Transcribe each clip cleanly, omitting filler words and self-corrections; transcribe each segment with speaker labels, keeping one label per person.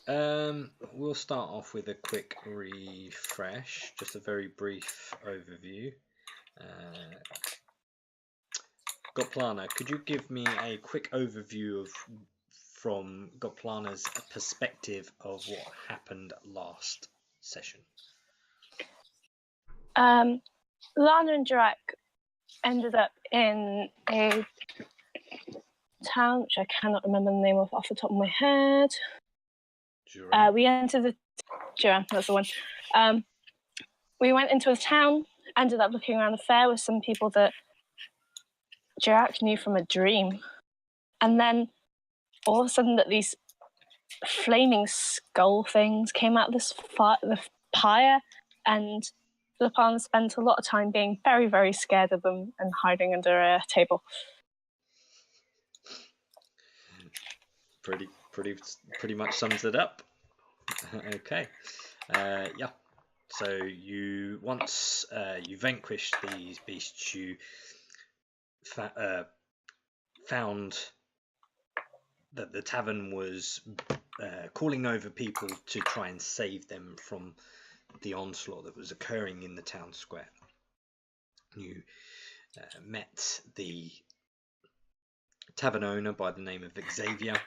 Speaker 1: We'll start off with a quick refresh, just a very brief overview. Goplana, could you give me a quick overview from Goplana's perspective of what happened last session?
Speaker 2: Lana and Jarak ended up in a town which I cannot remember the name of off the top of my head. We entered the Jarak, that's the one. We went into a town, ended up looking around the fair with some people that Jarak knew from a dream. And then all of a sudden that these flaming skull things came out of the pyre, and the Goplana spent a lot of time being very, very scared of them and hiding under a table.
Speaker 1: Pretty much sums it up. Okay. Yeah. So you vanquished these beasts, you found that the tavern was calling over people to try and save them from the onslaught that was occurring in the town square. You met the tavern owner by the name of Xavier.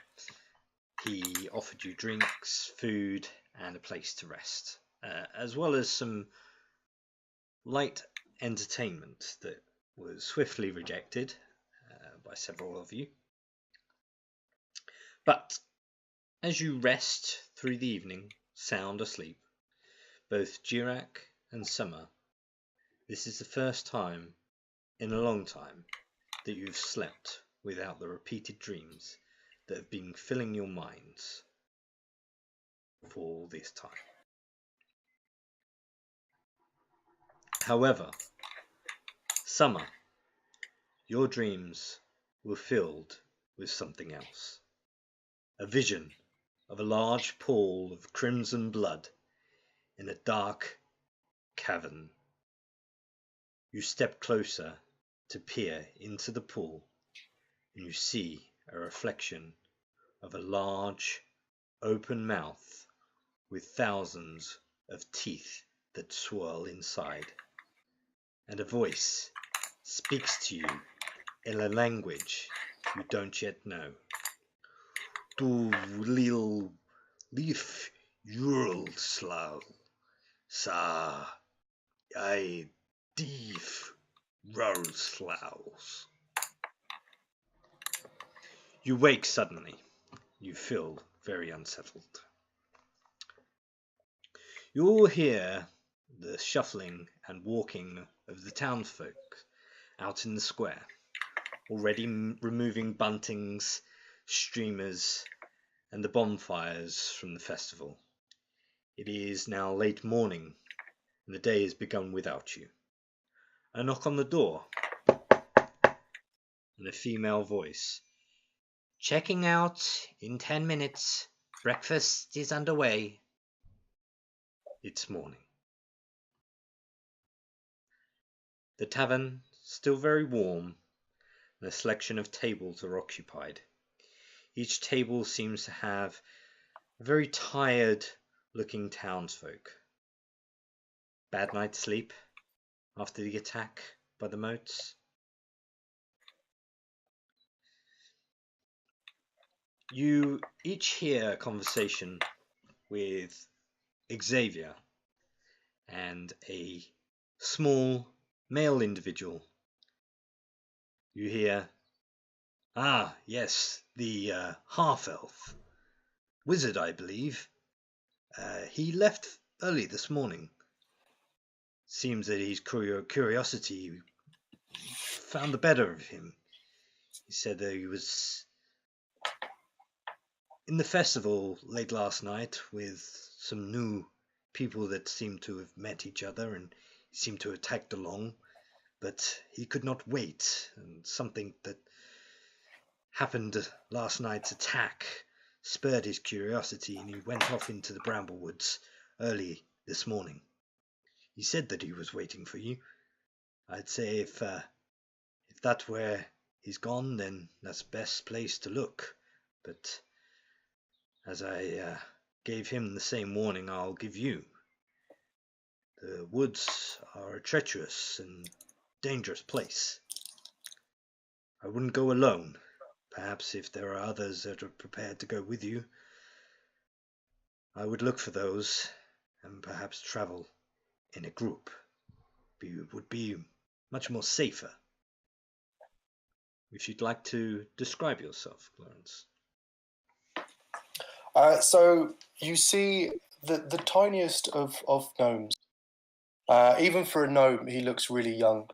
Speaker 1: He offered you drinks, food, and a place to rest, as well as some light entertainment that was swiftly rejected by several of you. But as you rest through the evening, sound asleep, both Jirak and Summer, this is the first time in a long time that you've slept without the repeated dreams that have been filling your minds for all this time. However, Summer, your dreams were filled with something else. A vision of a large pool of crimson blood in a dark cavern. You step closer to peer into the pool, and you see a reflection of a large, open mouth with thousands of teeth that swirl inside. And a voice speaks to you in a language you don't yet know. Du lil leaf Jurlslaw sa I dief Rurlslaus. You wake suddenly. You feel very unsettled. You all hear the shuffling and walking of the townsfolk out in the square, already removing buntings, streamers, and the bonfires from the festival. It is now late morning, and the day has begun without you. A knock on the door, and a female voice. Checking out in 10 minutes. Breakfast is underway. It's morning. The tavern, still very warm, and a selection of tables are occupied. Each table seems to have very tired looking townsfolk. Bad night's sleep after the attack by the moats. You each hear a conversation with Xavier and a small male individual. You hear, "Ah, yes, the half-elf. Wizard, I believe. He left early this morning. Seems that his curiosity found the better of him. He said that he was in the festival late last night with some new people that seemed to have met each other and seemed to have tagged along, but he could not wait, and something that happened last night's attack spurred his curiosity, and he went off into the Bramblewoods early this morning. He said that he was waiting for you. I'd say if that's where he's gone, then that's the best place to look. But as I gave him the same warning I'll give you. The woods are a treacherous and dangerous place. I wouldn't go alone. Perhaps if there are others that are prepared to go with you, I would look for those and perhaps travel in a group. Would be much more safer. If you'd like to describe yourself, Clarence.
Speaker 3: So you see the tiniest of gnomes. Even for a gnome, he looks really young.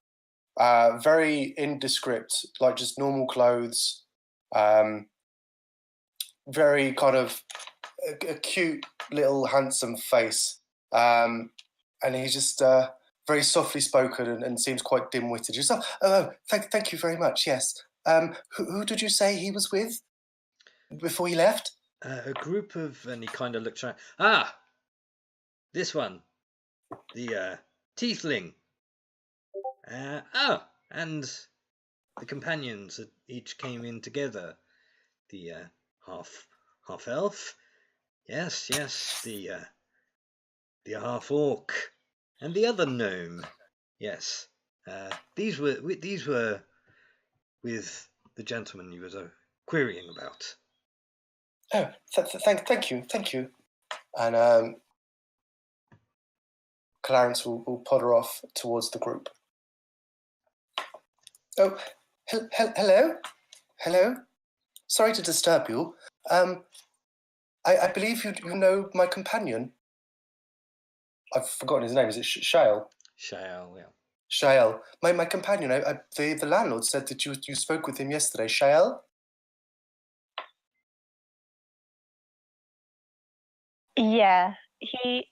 Speaker 3: Very indescript, like just normal clothes. Very kind of a cute little handsome face. And he's just very softly spoken and seems quite dim-witted. Just, thank you very much, yes. Who did you say he was with before he left?
Speaker 1: A group of, and he kind of looks around. Ah! This one. The Tiefling. And the companions that each came in together. The half elf. Yes, the half orc. And the other gnome. Yes. These were with the gentleman you were querying about.
Speaker 3: Oh, thank you. And Clarence will potter off towards the group. Oh, hello. Sorry to disturb you. I believe you know my companion. I've forgotten his name. Is it Shael?
Speaker 1: Shael, yeah.
Speaker 3: Shael, my companion. The landlord said that you spoke with him yesterday. Shael.
Speaker 2: Yeah, he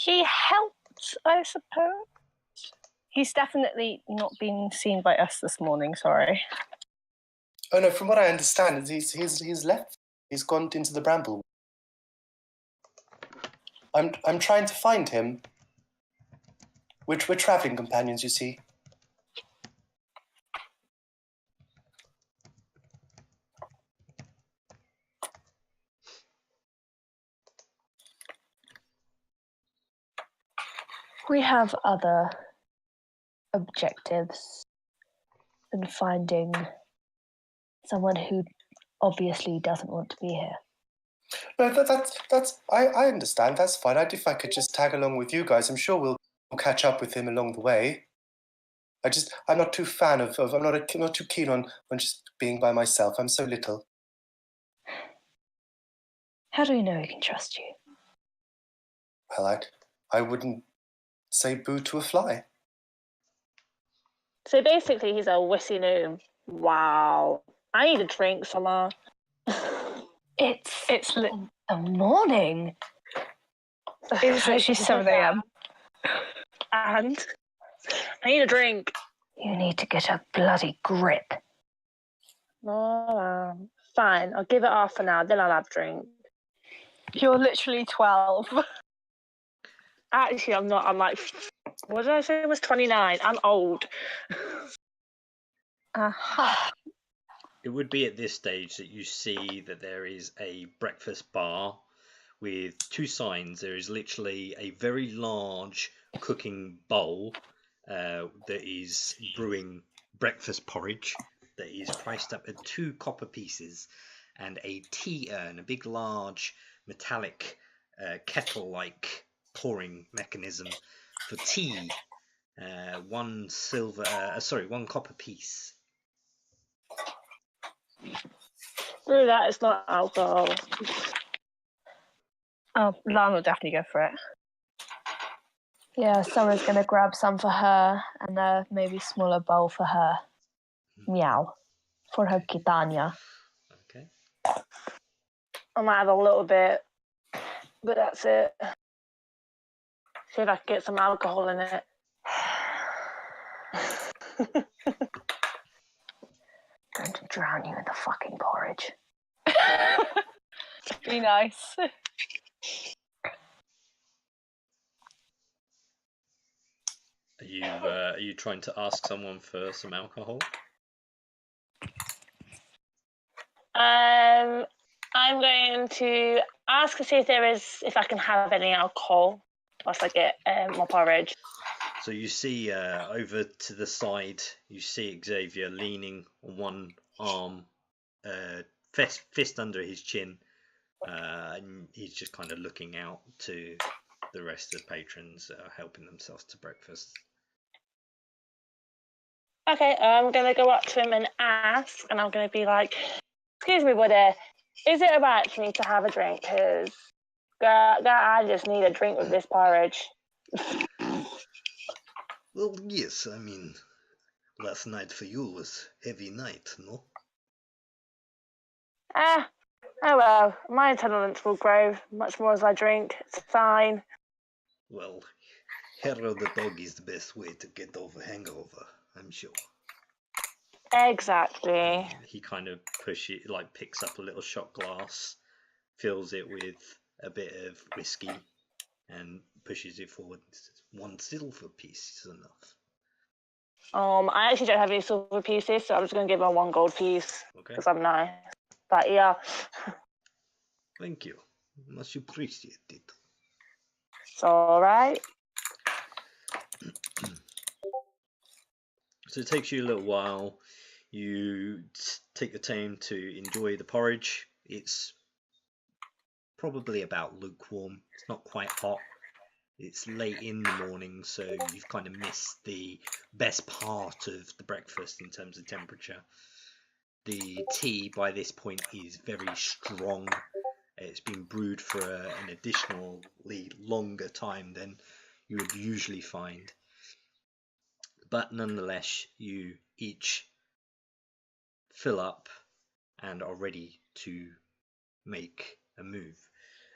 Speaker 2: helped, I suppose. He's definitely not been seen by us this morning. Sorry.
Speaker 3: Oh no, from what I understand, he's left. He's gone into the bramble. I'm trying to find him. We're traveling companions, you see.
Speaker 2: We have other objectives than finding someone who obviously doesn't want to be here.
Speaker 3: No, that's I understand. That's fine. If I could just tag along with you guys, I'm sure we'll catch up with him along the way. I'm not too fan of I'm not too keen on just being by myself. I'm so little.
Speaker 2: How do we know we can trust you?
Speaker 3: Well, I wouldn't say boo to a fly.
Speaker 4: So basically, he's a wussy gnome. Wow. I need a drink, Summer.
Speaker 2: It's the morning. It's actually 7 a.m.
Speaker 4: And I need a drink.
Speaker 2: You need to get a bloody grip.
Speaker 4: Fine, I'll give it half an hour, then I'll have a drink.
Speaker 2: You're literally 12.
Speaker 4: Actually, I'm not. I'm like, what did I say? I was 29. I'm old.
Speaker 1: It would be at this stage that you see that there is a breakfast bar with two signs. There is literally a very large cooking bowl that is brewing breakfast porridge that is priced up at 2 copper pieces, and a tea urn, a big large metallic kettle-like pouring mechanism for tea. 1 copper piece.
Speaker 4: Screw that, it's not alcohol.
Speaker 2: Oh, Lana will definitely go for it. Yeah, Summer's going to grab some for her and a maybe smaller bowl for her. Meow. For her Kitanya.
Speaker 1: Okay.
Speaker 4: I might have a little bit, but that's it. See if I can get some alcohol in it.
Speaker 2: Going to drown you in the fucking porridge. Be nice.
Speaker 1: Are you trying to ask someone for some alcohol?
Speaker 4: I'm going to ask to see if I can have any alcohol whilst I get more porridge.
Speaker 1: So you see over to the side, you see Xavier leaning on one arm, fist under his chin, and he's just kind of looking out to the rest of the patrons helping themselves to breakfast.
Speaker 4: Okay, I'm going to go up to him and ask, and I'm going to be like, excuse me, buddy, is it alright for me to have a drink? Because I just need a drink with this porridge.
Speaker 1: Well, yes, I mean, last night for you was heavy night, no?
Speaker 4: Oh well, my intolerance will grow much more as I drink. It's fine.
Speaker 1: Well, hair of the dog is the best way to get over hangover, I'm sure.
Speaker 4: Exactly.
Speaker 1: He kind of picks up a little shot glass, fills it with a bit of whiskey, and pushes it forward. One silver piece is enough.
Speaker 4: I actually don't have any silver pieces, so I'm just going to give him 1 gold piece because
Speaker 1: Okay.
Speaker 4: I'm nice. But yeah.
Speaker 1: Thank you. Much appreciated.
Speaker 4: It's all right.
Speaker 1: So it takes you a little while. You take the time to enjoy the porridge. It's probably about lukewarm. It's not quite hot. It's late in the morning, so you've kind of missed the best part of the breakfast in terms of temperature. The tea by this point is very strong. It's been brewed for an additionally longer time than you would usually find. But nonetheless, you each fill up and are ready to make a move.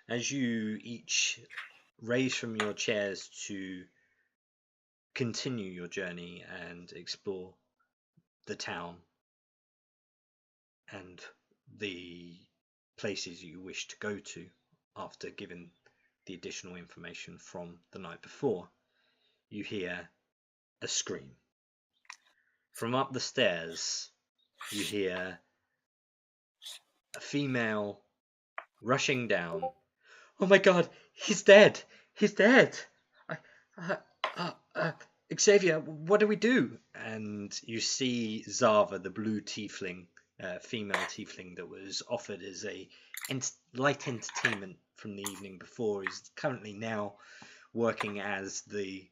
Speaker 1: As you each raise from your chairs to continue your journey and explore the town and the places you wish to go to after giving the additional information from the night before, you hear a scream. From up the stairs, you hear a female rushing down. Oh my god, he's dead! He's dead! Xavier, what do we do? And you see Zava, the blue tiefling, female tiefling that was offered as a light entertainment from the evening before, is currently now working as the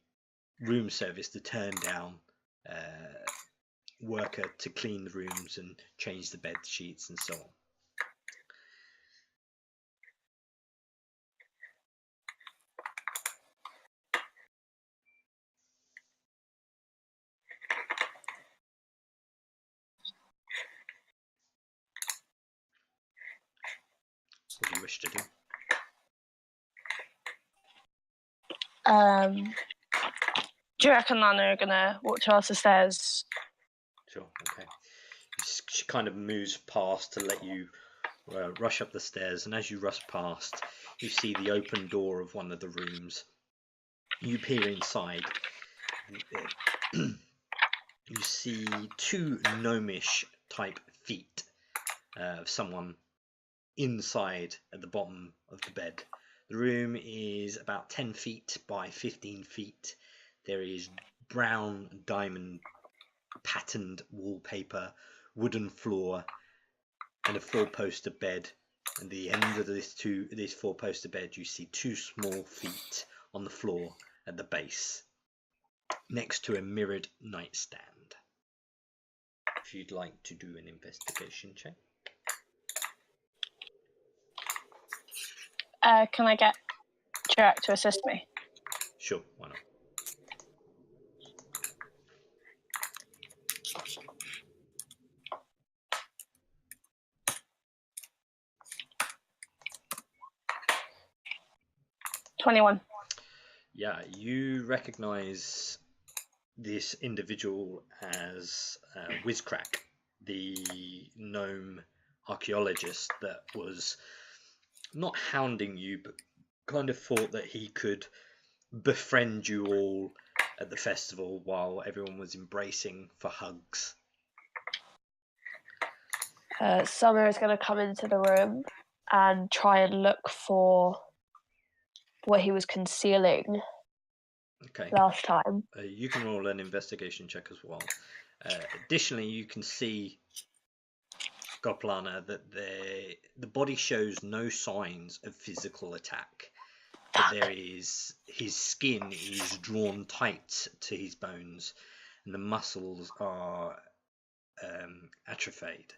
Speaker 1: room service, the turn down worker to clean the rooms and change the bed sheets and so on. What do you wish to do?
Speaker 2: Do you reckon Lana are gonna walk towards the stairs?
Speaker 1: Sure, okay. She kind of moves past to let you rush up the stairs, and as you rush past, you see the open door of one of the rooms. You peer inside. You see 2 gnomish type feet of someone inside at the bottom of the bed. The room is about 10 feet by 15 feet. There is brown diamond patterned wallpaper, wooden floor, and a 4-poster bed. At the end of this 4-poster bed, you see 2 small feet on the floor at the base, next to a mirrored nightstand. If you'd like to do an investigation check.
Speaker 2: Can I get Jack to assist me?
Speaker 1: Sure, why not?
Speaker 2: $21.
Speaker 1: Yeah, you recognize this individual as Wizcrack, the gnome archaeologist that was not hounding you, but kind of thought that he could befriend you all at the festival while everyone was embracing for hugs.
Speaker 2: Summer is going to come into the room and try and look for what he was concealing last time.
Speaker 1: You can roll an investigation check as well. Additionally, you can see, Goplana, that the body shows no signs of physical attack. But there is, his skin is drawn tight to his bones, and the muscles are atrophied.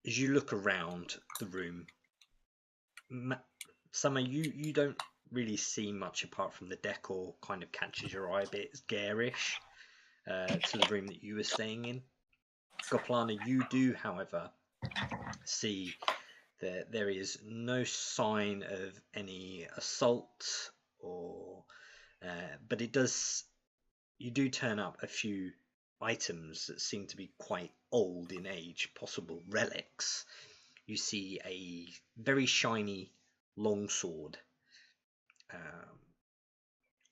Speaker 1: As you look around the room, Summer, you don't really see much apart from the decor kind of catches your eye a bit. It's garish to the room that you were staying in. Goplana, you do, however, see that there is no sign of any assault, or but you do turn up a few items that seem to be quite old in age, possible relics. You see a very shiny longsword.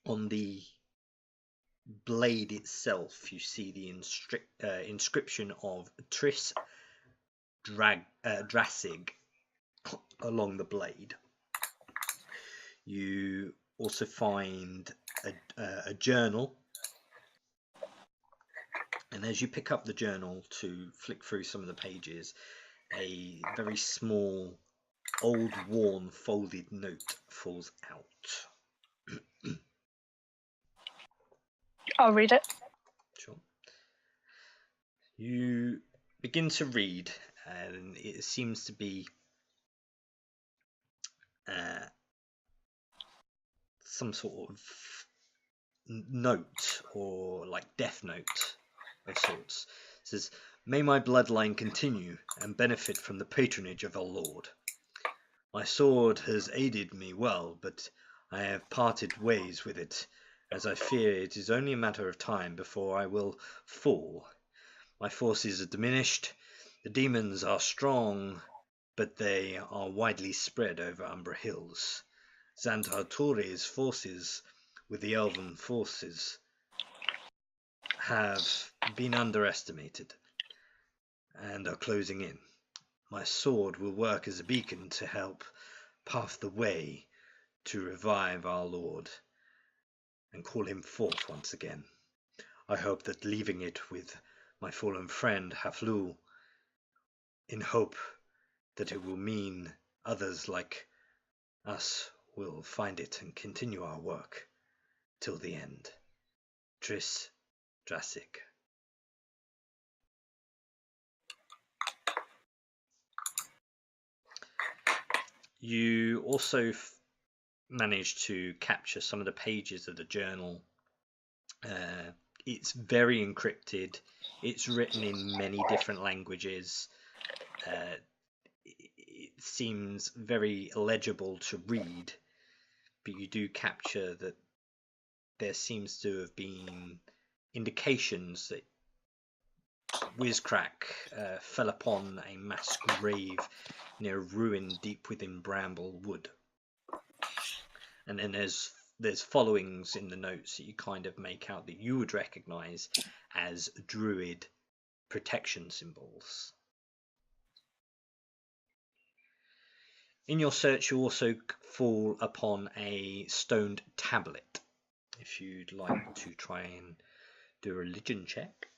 Speaker 1: On the blade itself, you see the inscription of Tris Drasig along the blade. You also find a journal, and as you pick up the journal to flick through some of the pages, a very small, old, worn, folded note falls out.
Speaker 2: I'll read it.
Speaker 1: Sure. You begin to read, and it seems to be some sort of note, or like death note of sorts. It says, "May my bloodline continue and benefit from the patronage of our Lord. My sword has aided me well, but I have parted ways with it, as I fear it is only a matter of time before I will fall. My forces are diminished, the demons are strong, but they are widely spread over Umbra Hills. Tal'Dorei's forces with the elven forces have been underestimated and are closing in. My sword will work as a beacon to help path the way to revive our Lord and call him forth once again. I hope that leaving it with my fallen friend Haflu, in hope that it will mean others like us will find it and continue our work till the end. Tris Drasig." You also managed to capture some of the pages of the journal. It's very encrypted. It's written in many different languages. It seems very illegible to read, but you do capture that there seems to have been indications that Wizcrack fell upon a mass grave near a ruin deep within Bramble Wood. And then there's followings in the notes that you kind of make out that you would recognise as druid protection symbols. In your search, you also fall upon a stoned tablet. If you'd like to try and do a religion check.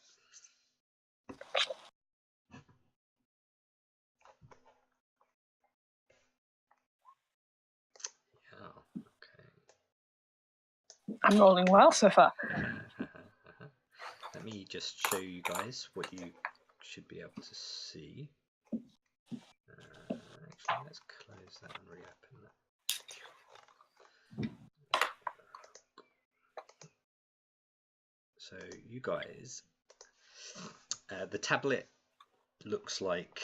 Speaker 2: I'm rolling well so far.
Speaker 1: Let me just show you guys what you should be able to see. Actually, let's close that and reopen that. So you guys, the tablet looks like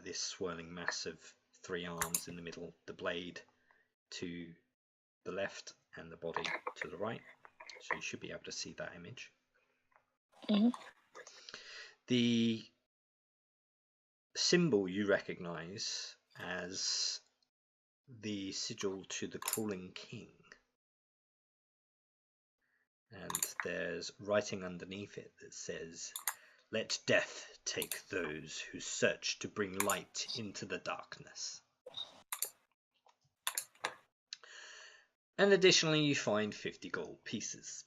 Speaker 1: this swirling mass of 3 arms in the middle, the blade to the left and the body to the right. So you should be able to see that image.
Speaker 2: Mm-hmm.
Speaker 1: The symbol you recognise as the sigil to the Crawling King. And there's writing underneath it that says, "Let death take those who search to bring light into the darkness. And additionally, you find 50 gold pieces.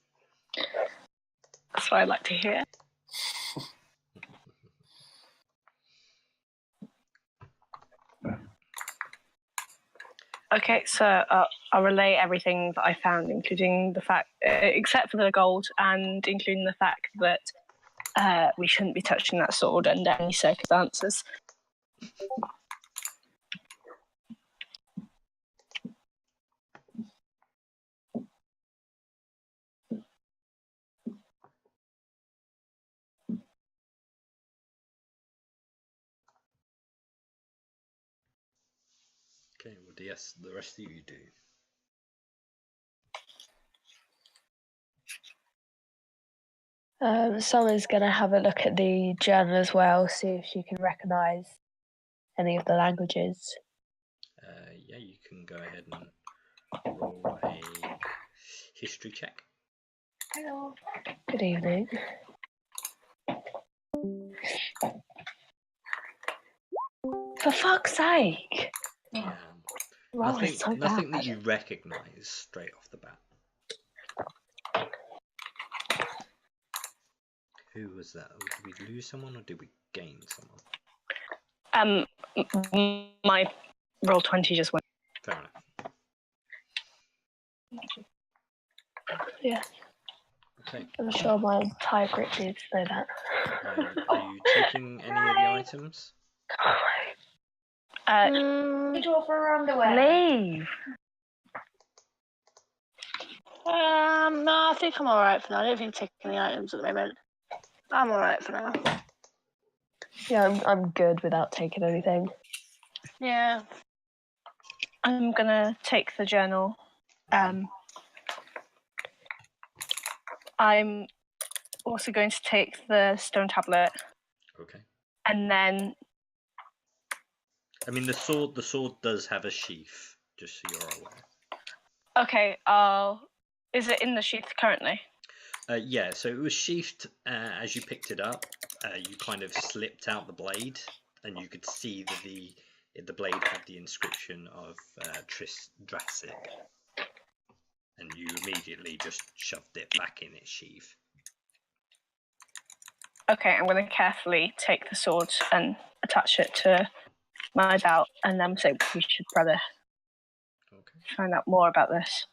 Speaker 2: That's what I like to hear. Okay, so I'll relay everything that I found, including the fact, except for the gold, and including the fact that we shouldn't be touching that sword under any circumstances.
Speaker 1: Okay, well, yes, the rest of you do.
Speaker 5: Summer's going to have a look at the journal as well, see if she can recognise any of the languages.
Speaker 1: Yeah, you can go ahead and roll a history check.
Speaker 5: Hello. Good evening. For fuck's sake!
Speaker 1: Yeah.
Speaker 5: Roll is so
Speaker 1: Nothing
Speaker 5: bad.
Speaker 1: that you recognise straight off the bat. Who was that? Did we lose someone or did we gain someone?
Speaker 2: My roll 20 just went.
Speaker 1: Fair enough.
Speaker 5: Yeah.
Speaker 1: Okay.
Speaker 5: I'm sure my entire group needs to know that.
Speaker 1: Are you taking any of the items?
Speaker 5: Draw for her underwear.
Speaker 2: Leave!
Speaker 4: No, I think I'm alright for now. I don't think taking any items at the moment. I'm alright for now.
Speaker 5: Yeah, I'm good without taking anything.
Speaker 4: Yeah.
Speaker 2: I'm gonna take the journal. I'm also going to take the stone tablet.
Speaker 1: Okay.
Speaker 2: And then...
Speaker 1: I mean, the sword does have a sheath, just so you're aware.
Speaker 2: Okay, is it in the sheath currently?
Speaker 1: Yeah, so it was sheathed as you picked it up. You kind of slipped out the blade, and you could see that the blade had the inscription of Drassic. And you immediately just shoved it back in its sheath.
Speaker 2: Okay, I'm going to carefully take the sword and attach it to my belt, and then say we should probably find out more about this.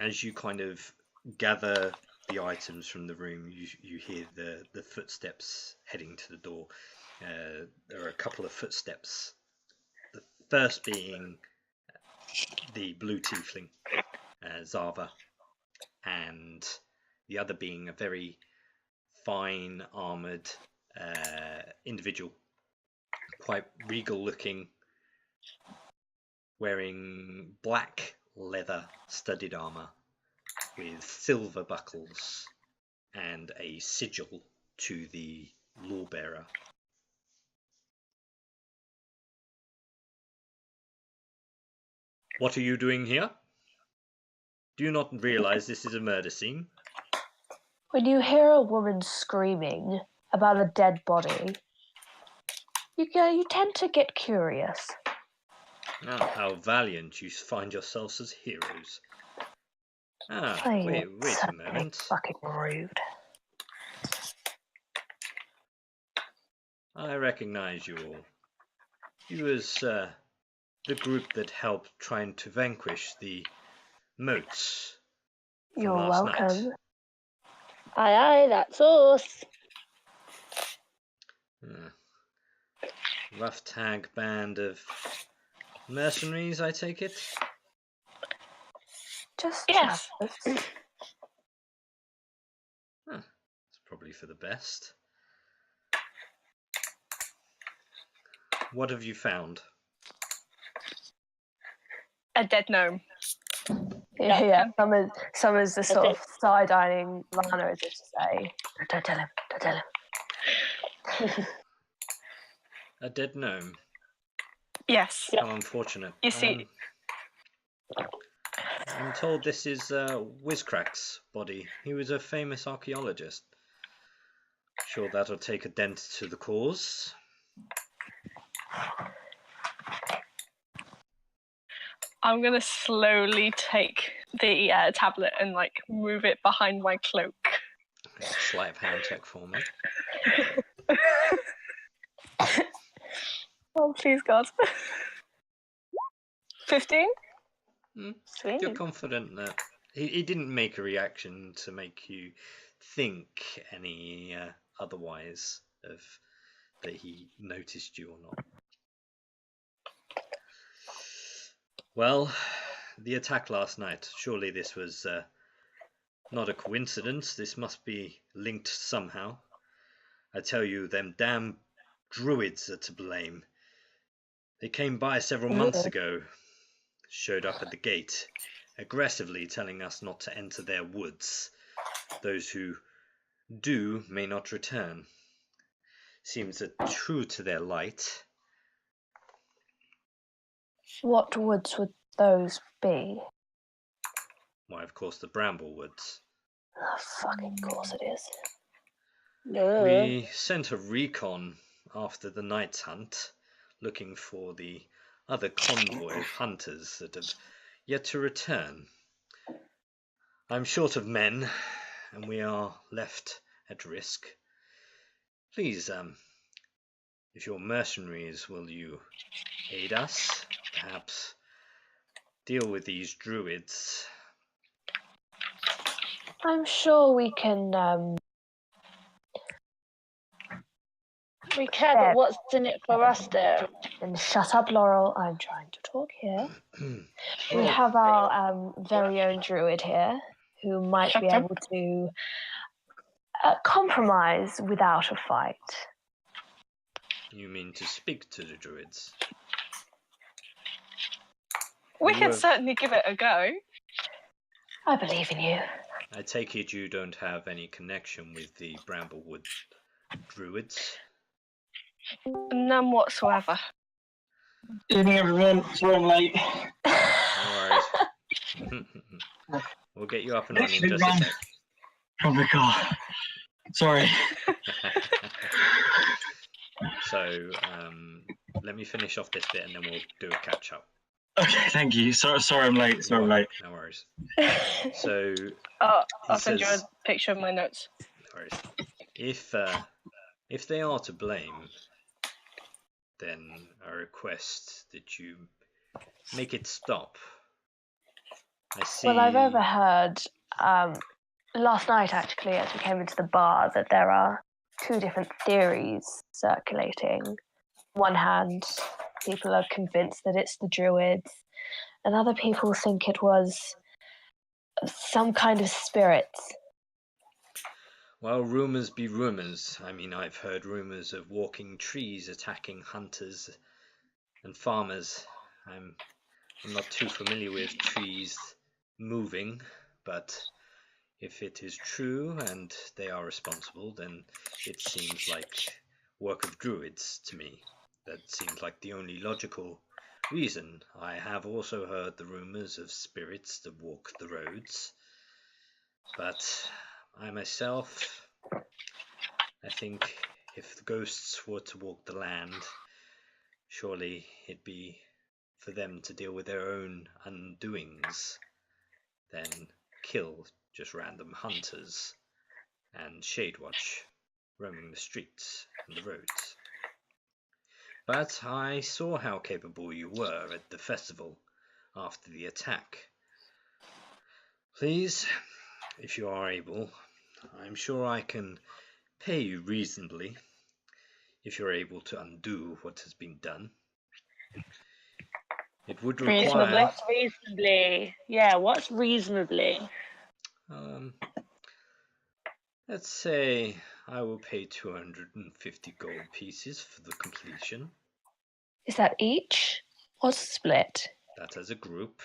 Speaker 1: As you kind of gather the items from the room, you hear the footsteps heading to the door. There are a couple of footsteps. The first being the blue tiefling, Zava, and the other being a very fine armoured individual, quite regal looking, wearing black leather studded armour with silver buckles and a sigil to the lawbearer. What are you doing here? Do you not realise this is a murder scene?
Speaker 5: When you hear a woman screaming about a dead body, you tend to get curious.
Speaker 1: Ah, how valiant you find yourselves as heroes. Wait a moment.
Speaker 5: Fucking rude.
Speaker 1: I recognise you all. You was the group that helped trying to vanquish the moats.
Speaker 5: You're welcome.
Speaker 1: Night.
Speaker 4: Aye, aye, that's us.
Speaker 1: Rough tag band of mercenaries, I take it?
Speaker 5: Just
Speaker 2: yes.
Speaker 1: It's probably for the best. What have you found?
Speaker 2: A dead gnome.
Speaker 5: Yeah. Summer's the sort of side-eyeing Lana as if to say, don't tell him.
Speaker 1: A dead gnome?
Speaker 2: Yes.
Speaker 1: How unfortunate.
Speaker 2: You see...
Speaker 1: I'm told this is Wizcrack's body. He was a famous archaeologist. Sure, that'll take a dent to the cause.
Speaker 2: I'm gonna slowly take the tablet and like move it behind my cloak.
Speaker 1: Sleight of hand check for me.
Speaker 2: Oh, please, God. 15?
Speaker 1: You're confident that he didn't make a reaction to make you think any otherwise of that he noticed you or not. Well, the attack last night, surely this was not a coincidence. This must be linked somehow. I tell you, them damn druids are to blame. They came by several months ago, showed up at the gate, aggressively telling us not to enter their woods. Those who do may not return. Seems that true to their light.
Speaker 5: What woods would those be?
Speaker 1: Why, of course, the bramble woods.
Speaker 5: Oh, fucking course it is.
Speaker 1: We sent a recon after the night's hunt, looking for the other convoy of hunters that have yet to return. I'm short of men, and we are left at risk. Please, if you're mercenaries, will you aid us? Perhaps deal with these druids?
Speaker 5: I'm sure we can.
Speaker 4: We can, but what's in it for us, though?
Speaker 5: And shut up, Laurel. I'm trying to talk here. We have our very own druid here who might be able to compromise without a fight.
Speaker 1: You mean to speak to the druids?
Speaker 2: We can certainly give it a go.
Speaker 5: I believe in you.
Speaker 1: I take it you don't have any connection with the Bramblewood druids?
Speaker 2: None whatsoever.
Speaker 6: Evening, everyone. Sorry I'm late.
Speaker 1: No worries. We'll get you up and running in just a sec.
Speaker 6: From the car. Sorry.
Speaker 1: So, let me finish off this bit and then we'll do a catch up.
Speaker 6: Okay, thank you. Sorry I'm late. Sorry I'm late.
Speaker 1: No worries. So,
Speaker 2: I'll send you a picture of my notes.
Speaker 1: No worries. If they are to blame, then I request that you make it stop. I see.
Speaker 5: Well, I've overheard last night, actually, as we came into the bar, that there are two different theories circulating. One hand, people are convinced that it's the druids, and other people think it was some kind of spirits.
Speaker 1: Well, rumours be rumours. I mean, I've heard rumours of walking trees attacking hunters and farmers. I'm not too familiar with trees moving, but if it is true and they are responsible, then it seems like work of druids to me. That seems like the only logical reason. I have also heard the rumours of spirits that walk the roads, but I myself, I think if the ghosts were to walk the land, surely it'd be for them to deal with their own undoings, than kill just random hunters and Shadewatch roaming the streets and the roads. But I saw how capable you were at the festival after the attack. Please, if you are able, I'm sure I can pay you reasonably if you're able to undo what has been done. It would require...
Speaker 4: What's reasonably? Yeah, what's reasonably?
Speaker 1: Let's say I will pay 250 gold pieces for the completion.
Speaker 5: Is that each? What's the split?
Speaker 1: That as a group.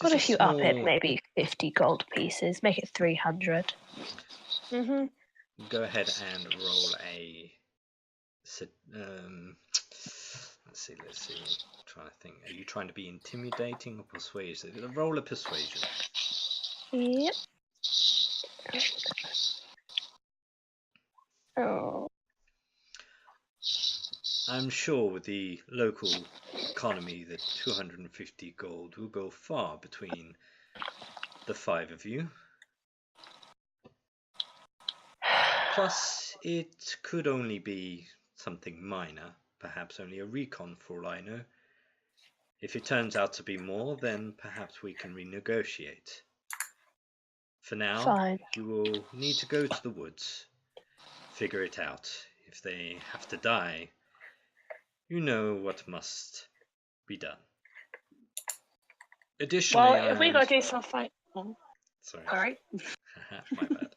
Speaker 5: What if you up it maybe 50 gold pieces, make it 300?
Speaker 1: Go ahead and roll a... let's see. I'm trying to think. Are you trying to be intimidating or persuasive? Roll a persuasion.
Speaker 5: Yep.
Speaker 1: I'm sure with the local economy that 250 gold will go far between the 5 of you. Plus, it could only be something minor, perhaps only a recon for all I know. If it turns out to be more, then perhaps we can renegotiate. For now,
Speaker 5: Fine.
Speaker 1: you will need to go to the woods, figure it out. If they have to die, you know what must be done. Additionally,
Speaker 4: Well, if we gotta do something.
Speaker 1: Sorry. My bad.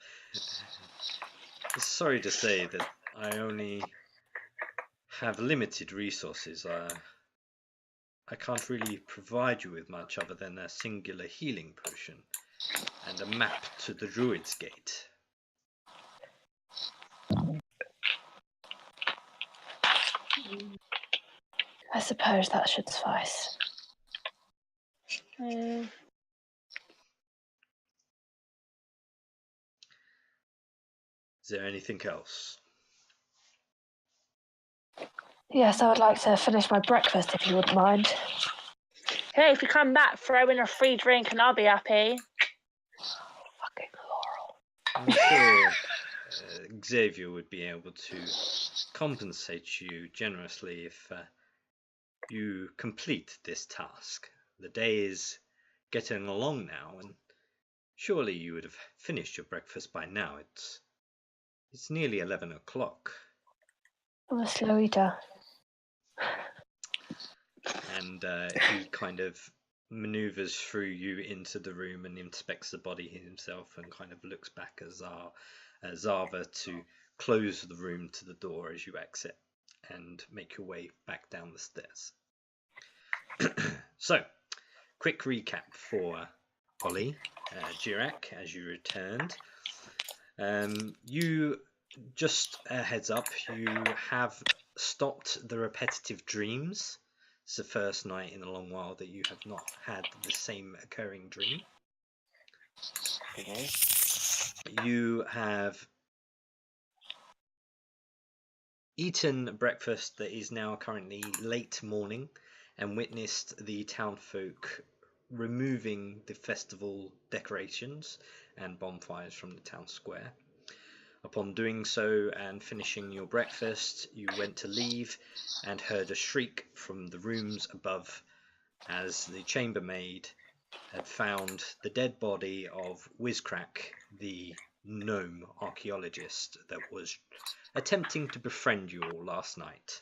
Speaker 1: Sorry to say that I only have limited resources. I can't really provide you with much other than a singular healing potion and a map to the Druid's Gate.
Speaker 5: I suppose that should suffice.
Speaker 1: Is there anything else?
Speaker 5: Yes, I would like to finish my breakfast if you wouldn't mind.
Speaker 4: Hey, if you come back, throw in a free drink and I'll be happy.
Speaker 5: Fucking Laurel.
Speaker 1: I'm sure Xavier would be able to compensate you generously if you complete this task. The day is getting along now, and surely you would have finished your breakfast by now. It's nearly 11 o'clock.
Speaker 5: I'm a slow eater.
Speaker 1: And he kind of maneuvers through you into the room and inspects the body himself and kind of looks back at Zava to close the room to the door as you exit and make your way back down the stairs. So, quick recap for Ollie, Jirak, as you returned. You, just a heads up, you have stopped the repetitive dreams. It's the first night in a long while that you have not had the same occurring dream.
Speaker 3: Okay.
Speaker 1: You have eaten breakfast that is now currently late morning and witnessed the townfolk removing the festival decorations and bonfires from the town square. Upon doing so and finishing your breakfast, you went to leave and heard a shriek from the rooms above as the chambermaid had found the dead body of Wizcrack, the gnome archaeologist that was attempting to befriend you all last night.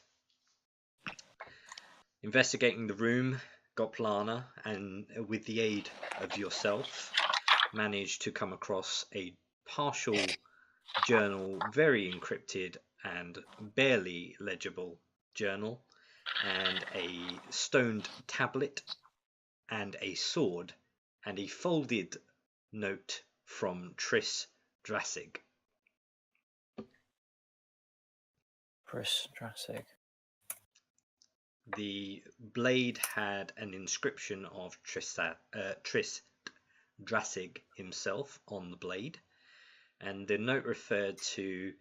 Speaker 1: Investigating the room, Goplana, and with the aid of yourself, managed to come across a partial journal, very encrypted and barely legible journal, and a stoned tablet, and a sword, and a folded note from Triss Drassig.
Speaker 7: Triss Drassig.
Speaker 1: The blade had an inscription of Triss Drassig himself on the blade, and the note referred to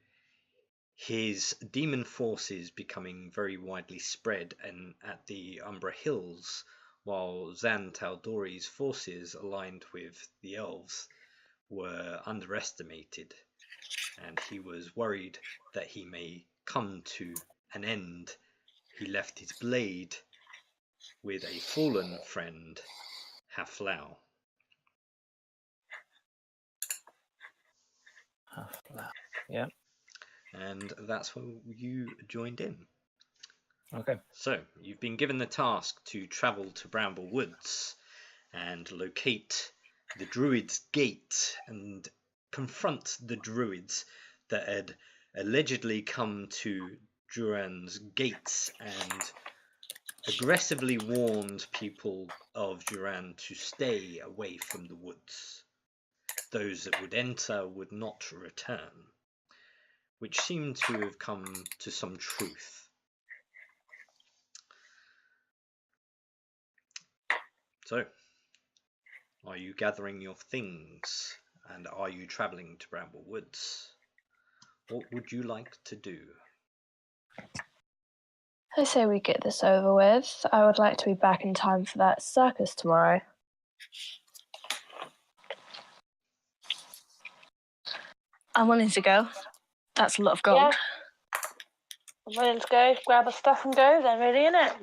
Speaker 1: his demon forces becoming very widely spread and at the Umbra Hills, while Zan Tal'Dorei's forces aligned with the elves were underestimated, and he was worried that he may come to an end. He left his blade with a fallen friend, Haflau.
Speaker 7: Yeah.
Speaker 1: And that's when you joined in.
Speaker 7: Okay.
Speaker 1: So, you've been given the task to travel to Bramble Woods and locate the Druid's Gate and confront the Druids that had allegedly come to Duran's gates and aggressively warned people of Duran to stay away from the woods. Those that would enter would not return, which seemed to have come to some truth. So, are you gathering your things, and are you travelling to Bramble Woods? What would you like to do?
Speaker 5: I say we get this over with. I would like to be back in time for that circus tomorrow.
Speaker 2: I'm willing to go. That's a lot of gold.
Speaker 4: Yeah. I'm willing to go, grab our stuff and go then, really, innit?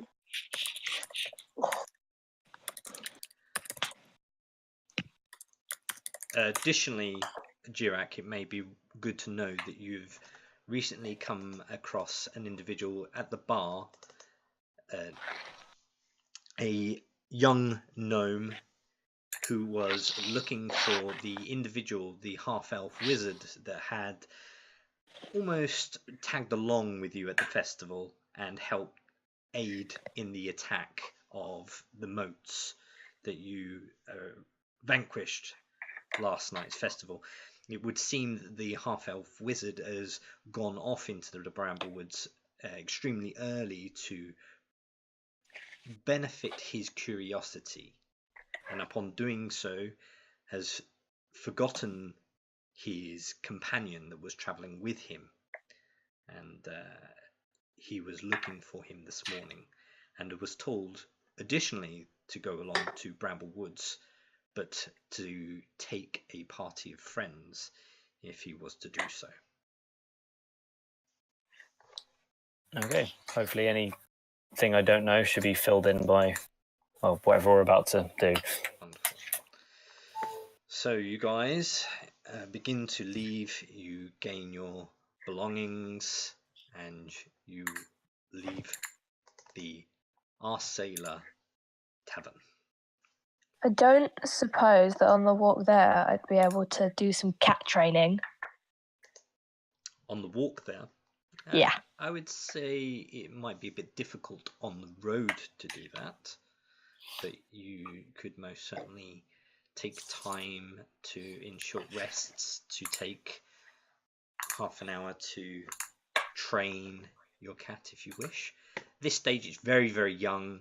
Speaker 1: Additionally, Jirak, it may be good to know that you've recently come across an individual at the bar, a young gnome who was looking for the individual, the half-elf wizard that had almost tagged along with you at the festival and helped aid in the attack of the moats that you vanquished last night's festival. It would seem that the half-elf wizard has gone off into the Bramblewoods extremely early to benefit his curiosity, and upon doing so has forgotten his companion that was travelling with him, and he was looking for him this morning and was told additionally to go along to Bramblewoods, but to take a party of friends if he was to do so.
Speaker 7: Okay. Hopefully anything I don't know should be filled in by whatever we're about to do.
Speaker 1: Wonderful. So you guys begin to leave. You gain your belongings and you leave the Our Sailor Tavern.
Speaker 5: I don't suppose that on the walk there I'd be able to do some cat training.
Speaker 1: On the walk there,
Speaker 5: Yeah.
Speaker 1: I would say it might be a bit difficult on the road to do that, but you could most certainly take time in short rests to take half an hour to train your cat if you wish. This stage is very, very young.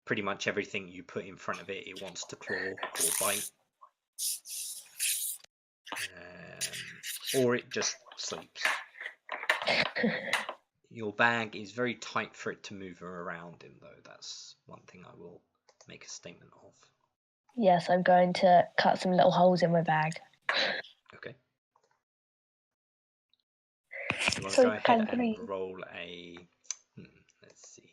Speaker 1: Pretty much everything you put in front of it, it wants to claw or bite. Or it just sleeps. Your bag is very tight for it to move around in, though. That's one thing I will make a statement of.
Speaker 5: Yes, I'm going to cut some little holes in my bag.
Speaker 1: Okay. You want to go ahead and
Speaker 5: me.
Speaker 1: roll a... Let's see.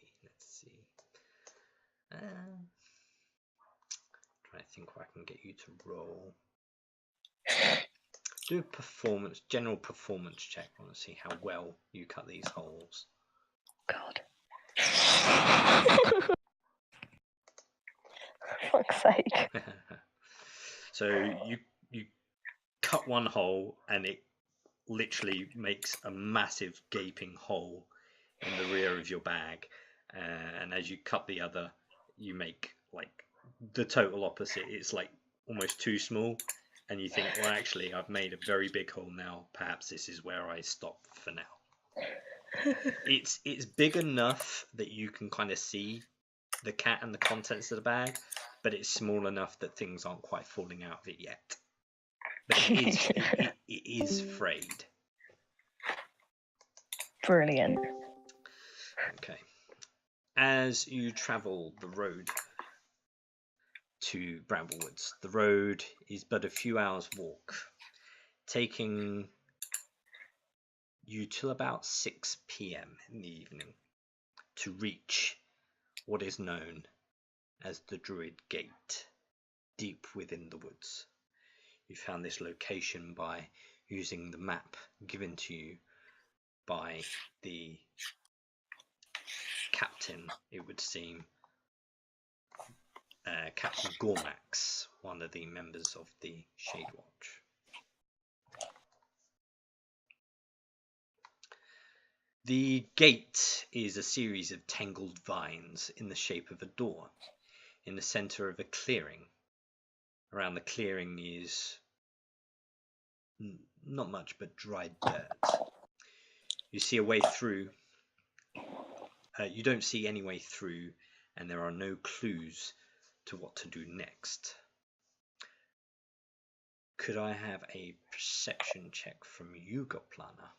Speaker 1: Trying to think what I can get you to roll. Do a general performance check. I want to see how well you cut these holes.
Speaker 5: God. For fuck's sake.
Speaker 1: So you cut one hole and it literally makes a massive gaping hole in the rear of your bag, and as you cut the other, you make like the total opposite. It's like almost too small, and you think, well, actually I've made a very big hole now, perhaps this is where I stop for now. It's big enough that you can kind of see the cat and the contents of the bag, but it's small enough that things aren't quite falling out of it yet. But it is frayed.
Speaker 5: Brilliant.
Speaker 1: Okay. As you travel the road to Bramblewoods, the road is but a few hours' walk, taking you till about 6 p.m. in the evening to reach what is known as the Druid Gate, deep within the woods. You found this location by using the map given to you by the captain, it would seem, Captain Gormax, one of the members of the Shade Watch. The gate is a series of tangled vines in the shape of a door in the center of a clearing. Around the clearing is not much but dried dirt. You see a way through. You don't see any way through, and there are no clues to what to do next. Could I have a perception check from you, Goplana?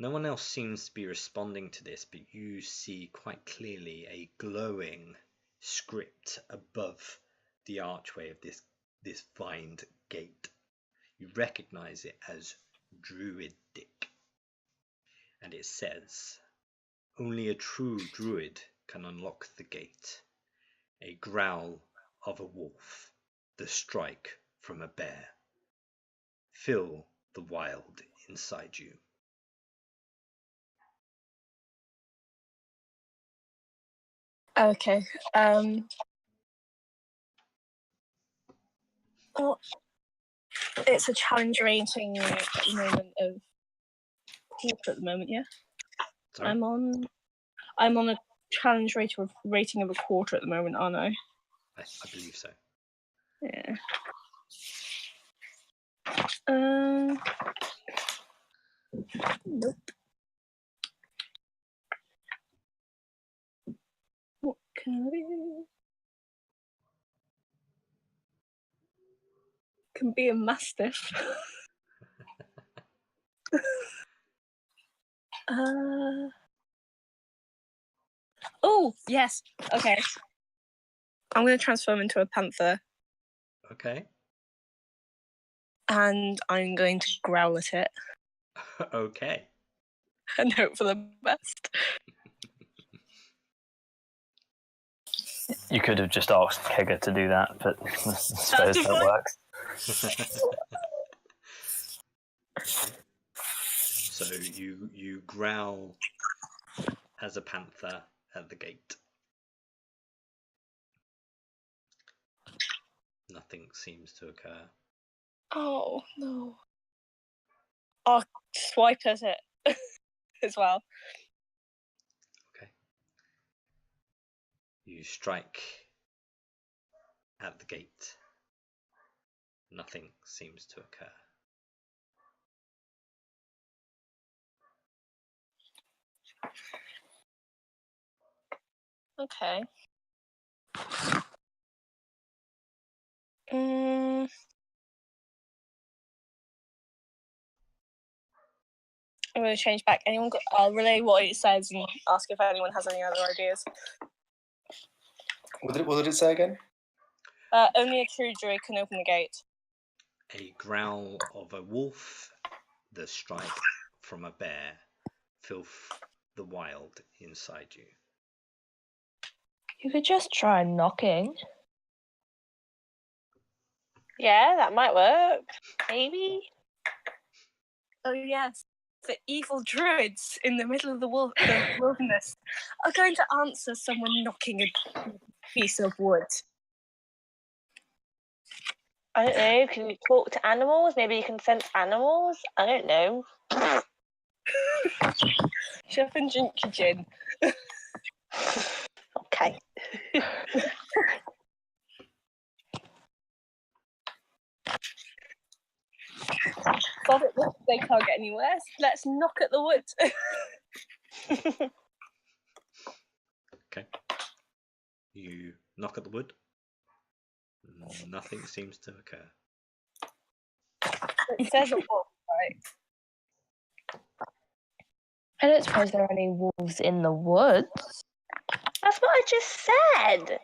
Speaker 1: No one else seems to be responding to this, but you see quite clearly a glowing script above the archway of this vined gate. You recognize it as Druidic, and it says, "Only a true druid can unlock the gate. A growl of a wolf, the strike from a bear. Fill the wild inside you."
Speaker 2: Okay. Oh, it's a challenge rating at the moment of quarter at the moment, yeah?
Speaker 1: Sorry?
Speaker 2: I'm on a challenge rating of a quarter at the moment, aren't I?
Speaker 1: I believe so.
Speaker 2: Yeah. Nope. What can I do? Can be a mastiff. Oh, yes. Okay. I'm going to transform into a panther.
Speaker 1: Okay.
Speaker 2: And I'm going to growl at it.
Speaker 1: Okay.
Speaker 2: And hope for the best.
Speaker 7: You could have just asked Kegger to do that, but I suppose that works.
Speaker 1: So you growl as a panther at the gate. Nothing seems to occur.
Speaker 2: Oh, no. I'll swipe at it as well.
Speaker 1: Okay. You strike at the gate. Nothing seems to occur.
Speaker 2: Okay. I'm going to change back. I'll relay what it says and ask if anyone has any other ideas.
Speaker 3: What did it say again?
Speaker 2: Only a true druid can open the gate.
Speaker 1: A growl of a wolf, the strike from a bear, fill the wild inside you.
Speaker 5: You could just try knocking.
Speaker 4: Yeah, that might work. Maybe.
Speaker 2: Oh, yes. The evil druids in the middle of the wilderness are going to answer someone knocking a piece of wood.
Speaker 4: I don't know. Can you talk to animals? Maybe you can sense animals? I don't know.
Speaker 2: Shut up and drink your gin.
Speaker 4: Okay.
Speaker 2: God, they can't get any worse. Let's knock at the wood.
Speaker 1: Okay. You knock at the wood. Nothing seems to occur.
Speaker 2: It says a wolf, right?
Speaker 5: I don't suppose there are any wolves in the woods.
Speaker 4: That's what I just said.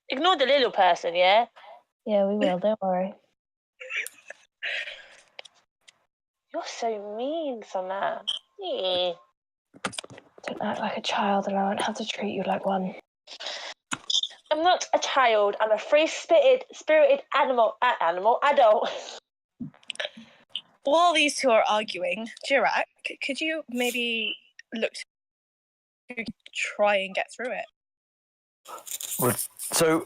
Speaker 4: Ignore the little person, yeah?
Speaker 5: Yeah, we will, don't worry.
Speaker 4: You're so mean, Sona. Yeah.
Speaker 5: Don't act like a child and I won't have to treat you like one.
Speaker 4: I'm not a child. I'm a free-spirited adult.
Speaker 2: While these two are arguing, Jirak, could you maybe look to try and get through it?
Speaker 7: So,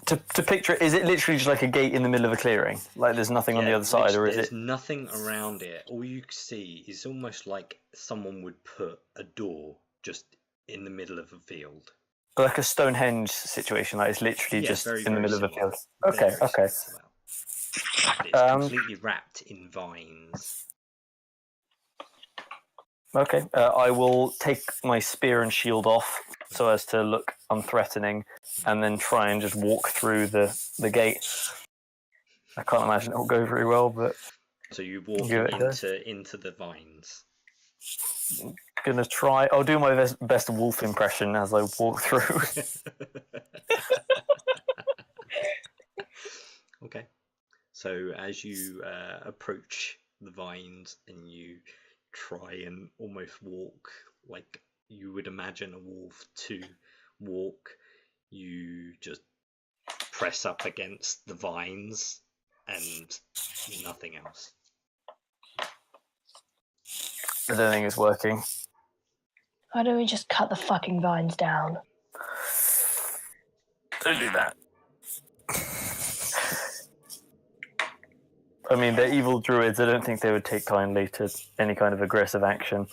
Speaker 7: to picture it, is it literally just like a gate in the middle of a clearing? Like there's nothing on the other side, or is
Speaker 1: there's
Speaker 7: it?
Speaker 1: nothing around it. All you see is almost like someone would put a door just in the middle of a field.
Speaker 7: Like a Stonehenge situation, like it's literally just
Speaker 1: very,
Speaker 7: in the middle
Speaker 1: similar.
Speaker 7: of a field. Okay, okay.
Speaker 1: It's completely wrapped in vines.
Speaker 7: Okay, I will take my spear and shield off so as to look unthreatening, and then try and just walk through the gate. I can't imagine it will go very well, but
Speaker 1: So you walk into the vines.
Speaker 7: Gonna try. I'll do my best wolf impression as I walk through.
Speaker 1: Okay. So as you approach the vines and you try and almost walk like you would imagine a wolf to walk, you just press up against the vines and nothing else.
Speaker 7: I don't think it's working.
Speaker 5: Why don't we just cut the fucking vines down?
Speaker 7: Don't do that. I mean, they're evil druids. I don't think they would take kindly to any kind of aggressive action.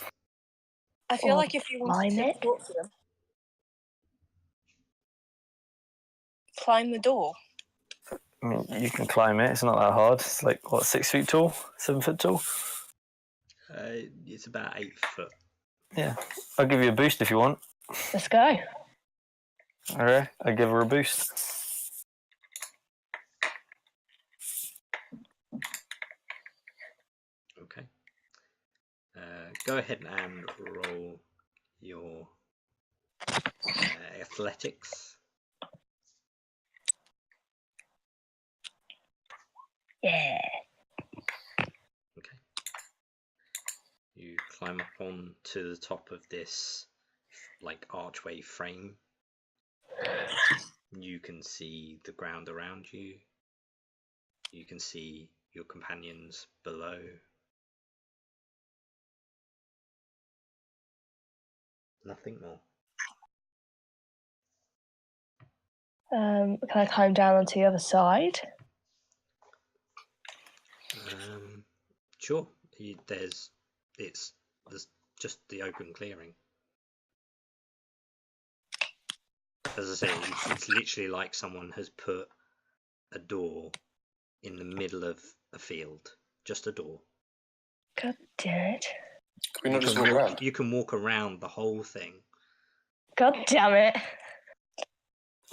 Speaker 2: I feel like if you wanted to talk to them, climb the door.
Speaker 7: I mean, you can climb it. It's not that hard. It's like, what, 6 feet tall? 7 foot tall?
Speaker 1: It's about 8 foot.
Speaker 7: Yeah. I'll give you a boost if you want.
Speaker 5: Let's go.
Speaker 7: All right. I'll give her a boost.
Speaker 1: Okay. Go ahead and roll your athletics.
Speaker 5: Yeah.
Speaker 1: Okay. You climb up on to the top of this like archway frame. You can see the ground around you. You can see your companions below. Nothing more.
Speaker 5: Can I climb down onto the other side?
Speaker 1: Sure. There's just the open clearing. As I say, it's literally like someone has put a door in the middle of a field. Just a door.
Speaker 5: God damn it.
Speaker 3: Can we not just walk around?
Speaker 1: You can walk around the whole thing.
Speaker 5: God damn it.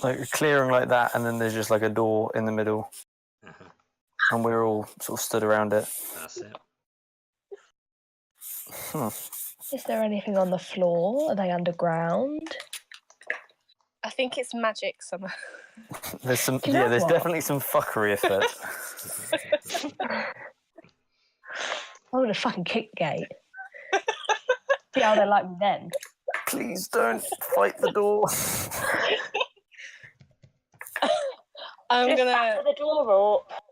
Speaker 7: Like a clearing like that, and then there's just like a door in the middle.
Speaker 1: Uh-huh.
Speaker 7: And we're all sort of stood around it.
Speaker 1: That's it.
Speaker 5: Is there anything on the floor? Are they underground?
Speaker 2: I think it's magic somewhere.
Speaker 7: There's some,
Speaker 5: You know
Speaker 7: there's
Speaker 5: what?
Speaker 7: definitely some fuckery afoot.
Speaker 5: I would have fucking kicked the gate. See how they like me then.
Speaker 7: Please don't fight the door.
Speaker 2: I'm
Speaker 4: Just
Speaker 2: gonna.
Speaker 4: back to the door up.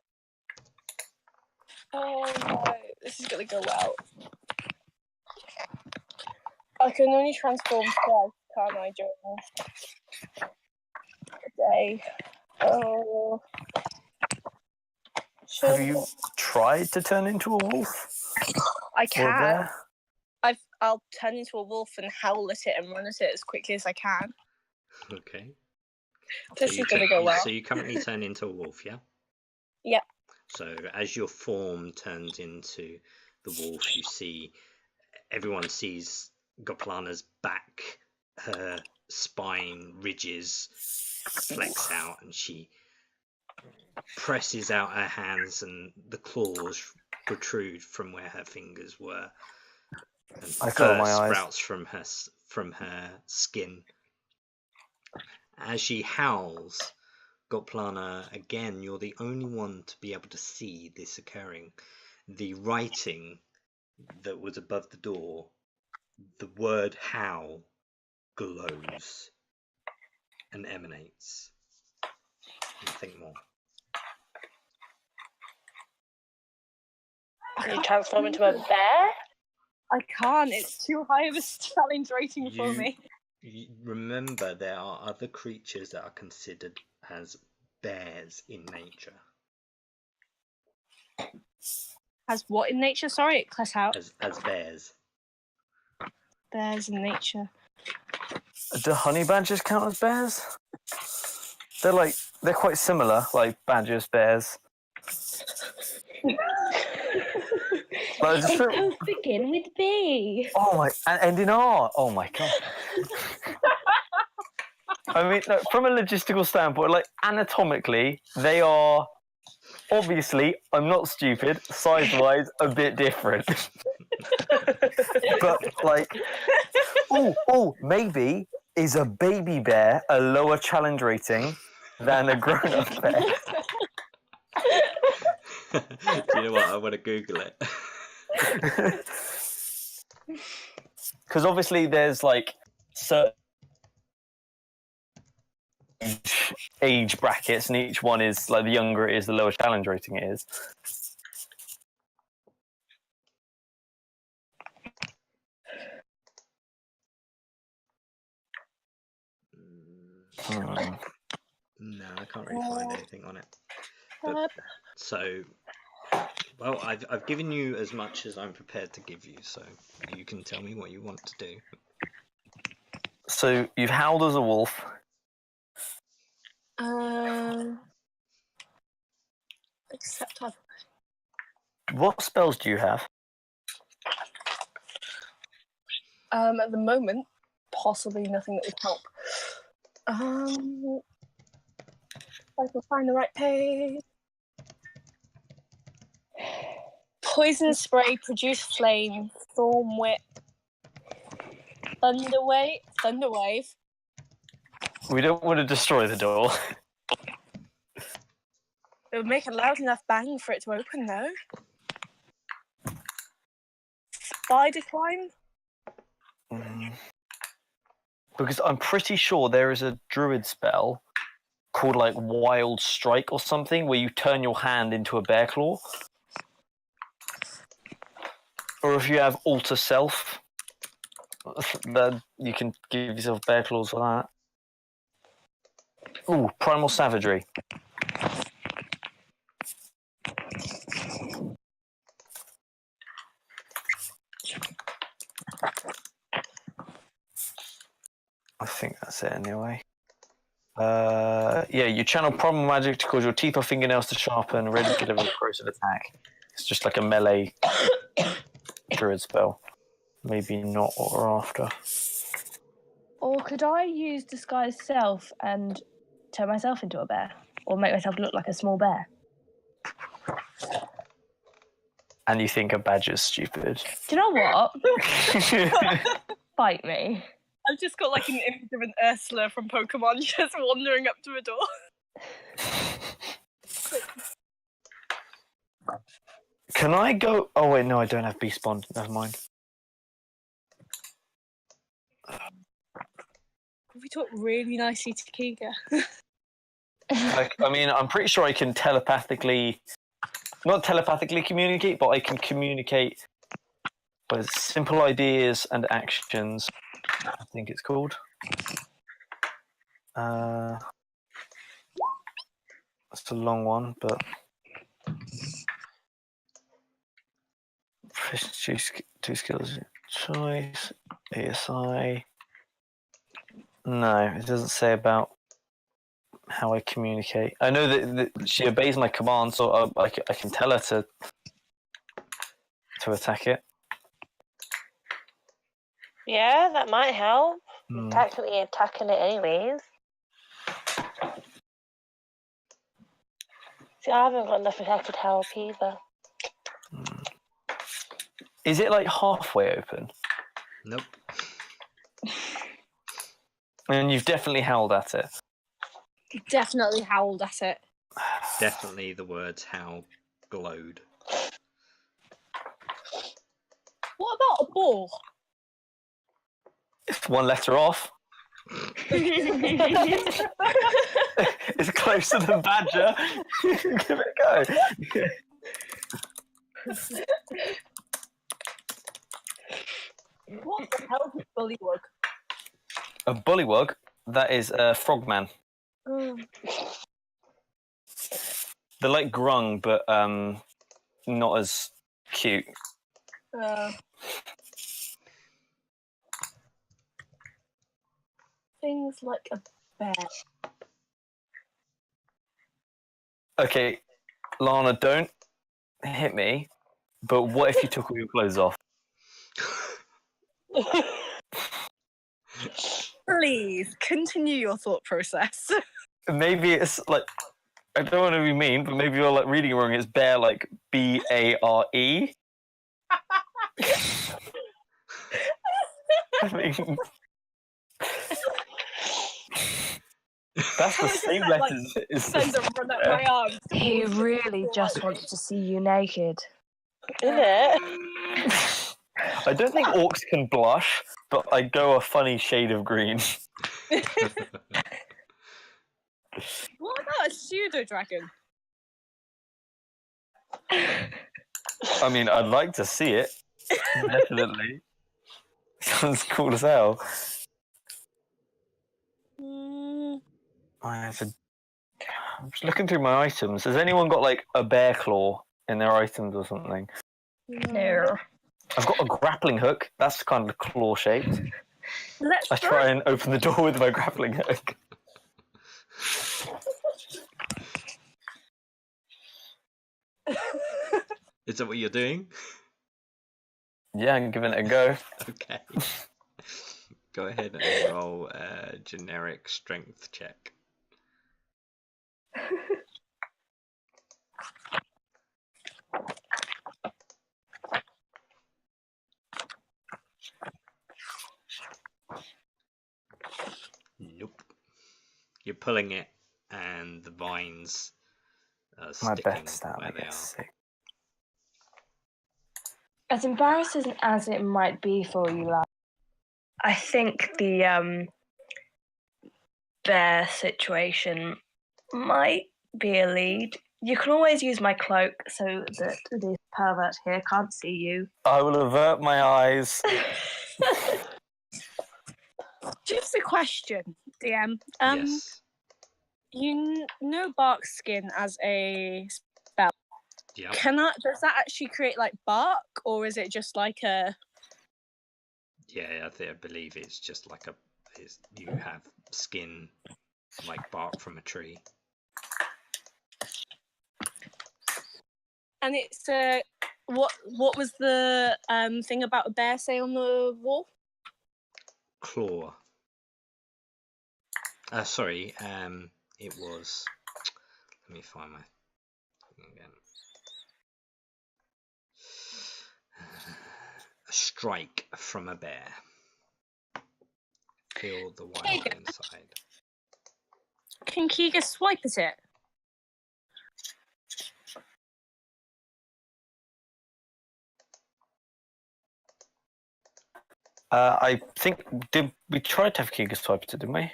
Speaker 2: Oh no, this is gonna go well. I can only transform twice, can't I, during the day? Oh. Sure.
Speaker 7: Have you tried to turn into a wolf?
Speaker 2: I
Speaker 7: Or a
Speaker 2: can.
Speaker 7: bear?
Speaker 2: I'll turn into a wolf and howl at it and run at it as quickly as I can.
Speaker 1: Okay.
Speaker 2: This is gonna go well.
Speaker 1: So you currently turn into a wolf, yeah?
Speaker 2: Yep.
Speaker 1: So as your form turns into the wolf, you see everyone sees Goplana's back, her spine ridges flex out, and she presses out her hands, and the claws protrude from where her fingers were. And
Speaker 7: I cover my eyes.
Speaker 1: sprouts from her skin. As she howls, Goplana, again, you're the only one to be able to see this occurring. The writing that was above the door, the word howl, glows and emanates. Nothing more.
Speaker 4: Can you transform into a bear?
Speaker 2: I can't. It's too high of a challenge rating for me.
Speaker 1: You remember, there are other creatures that are considered as bears in nature.
Speaker 2: As what in nature? Sorry, it cut out.
Speaker 1: As bears.
Speaker 2: Bears in nature.
Speaker 7: Do honey badgers count as bears? They're quite similar, like badgers, bears. Like, just
Speaker 5: Both begin with B.
Speaker 7: oh my, and in R. Oh my god. I mean, no, from a logistical standpoint, like anatomically, they are obviously, I'm not stupid. Size-wise, a bit different. But, like, maybe is a baby bear a lower challenge rating than a grown-up bear?
Speaker 1: Do you know what? I want to Google it.
Speaker 7: Because obviously there's, like, certain age brackets, and each one is, like, the younger it is, the lower challenge rating it is.
Speaker 1: No, I can't really find anything on it. But, so, well, I've given you as much as I'm prepared to give you, so you can tell me what you want to do.
Speaker 7: So you've howled as a wolf.
Speaker 2: Except I've...
Speaker 7: What spells do you have?
Speaker 2: At the moment, possibly nothing that would help. If I can find the right page. Poison spray, produce flame, storm whip, thunderwave.
Speaker 7: We don't want to destroy the door.
Speaker 2: It would make a loud enough bang for it to open, though. Spider climb?
Speaker 7: Because I'm pretty sure there is a druid spell called, like, Wild Strike or something, where you turn your hand into a bear claw. Or if you have Alter Self, then you can give yourself bear claws for that. Ooh, Primal Savagery. I think that's it anyway. Yeah, you channel Primal Magic to cause your teeth or fingernails to sharpen, ready to deliver a corrosive attack. It's just like a melee druid spell. Maybe not what we're after.
Speaker 5: Or could I use Disguise Self and turn myself into a bear? Or make myself look like a small bear?
Speaker 7: And you think a badger's stupid.
Speaker 5: Do you know what? Fight me.
Speaker 2: I've just got like an image of an Ursula from Pokemon just wandering up to a door.
Speaker 7: Can I go? Oh wait, no, I don't have Beast Bond. Never mind.
Speaker 2: We talk really nicely to Kiga.
Speaker 7: I mean, I'm pretty sure I can not telepathically communicate, but I can communicate with simple ideas and actions. I think it's called. It's a long one, but two skills choice, ASI. No, it doesn't say about how I communicate. I know that she obeys my commands, so I can tell her to attack it.
Speaker 4: Yeah, that might help. Technically attacking it anyways. See, I haven't got nothing that could help either.
Speaker 7: Is it like halfway open?
Speaker 1: Nope.
Speaker 7: And you've definitely howled at it.
Speaker 2: Definitely howled at it.
Speaker 1: Definitely the words "how" glowed.
Speaker 2: What about a ball?
Speaker 7: It's one letter off. It's closer than badger. Give it a go.
Speaker 2: What the hell is a bullywug?
Speaker 7: A bullywug? That is a frogman. They're like grung, but not as cute.
Speaker 2: Things like a bear.
Speaker 7: Okay, Lana, don't hit me. But what if you took all your clothes off?
Speaker 2: Please continue your thought process.
Speaker 7: Maybe it's like, I don't want to be mean, but maybe you're like reading it wrong. It's bear like Bare. I mean, that's the same letters.
Speaker 2: Sends a run up my arms.
Speaker 5: He really just wants to see you naked.
Speaker 4: Is it?
Speaker 7: I don't think orcs can blush, but I go a funny shade of green.
Speaker 2: What about a pseudo dragon?
Speaker 7: I mean, I'd like to see it. Definitely. Sounds cool as hell. I'm just looking through my items. Has anyone got like a bear claw in their items or something?
Speaker 5: No.
Speaker 7: I've got a grappling hook. That's kind of claw shaped.
Speaker 2: Let's
Speaker 7: I try and open the door with my grappling hook.
Speaker 1: Is that what you're doing?
Speaker 7: Yeah, I'm giving it a go.
Speaker 1: Okay. Go ahead and roll a generic strength check. Nope. You're pulling it, and the vines are
Speaker 7: My
Speaker 1: sticking
Speaker 7: best stat, I
Speaker 1: where they are.
Speaker 7: guess.
Speaker 5: As embarrassing as it might be for you, lad, I think the bear situation might be a lead. You can always use my cloak so that this pervert here can't see you.
Speaker 7: I will avert my eyes.
Speaker 2: Just a question, DM.
Speaker 1: Yes.
Speaker 2: You know bark skin as a spell.
Speaker 1: Yeah.
Speaker 2: Does that actually create like bark, or is it just like a?
Speaker 1: Yeah, I believe it's just like you have skin like bark from a tree.
Speaker 2: And it's what was the thing about a bear say on the wall?
Speaker 1: Claw. Sorry. It was. Let me find my thing again. A strike from a bear. Feel the wild inside.
Speaker 2: Can Keegan swipe at it?
Speaker 7: I think we tried to have Kiga swipe it, didn't we?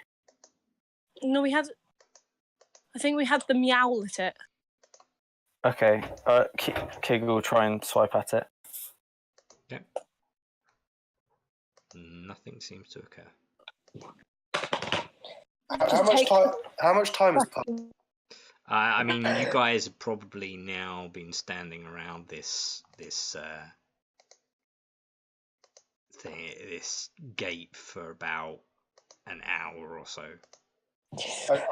Speaker 2: No, we had. I think we had the meow at it.
Speaker 7: Okay. Kiga will try and swipe at it.
Speaker 1: Okay. Nothing seems to occur.
Speaker 3: How much time has passed?
Speaker 1: I mean, you guys have probably now been standing around this gate for about an hour or so.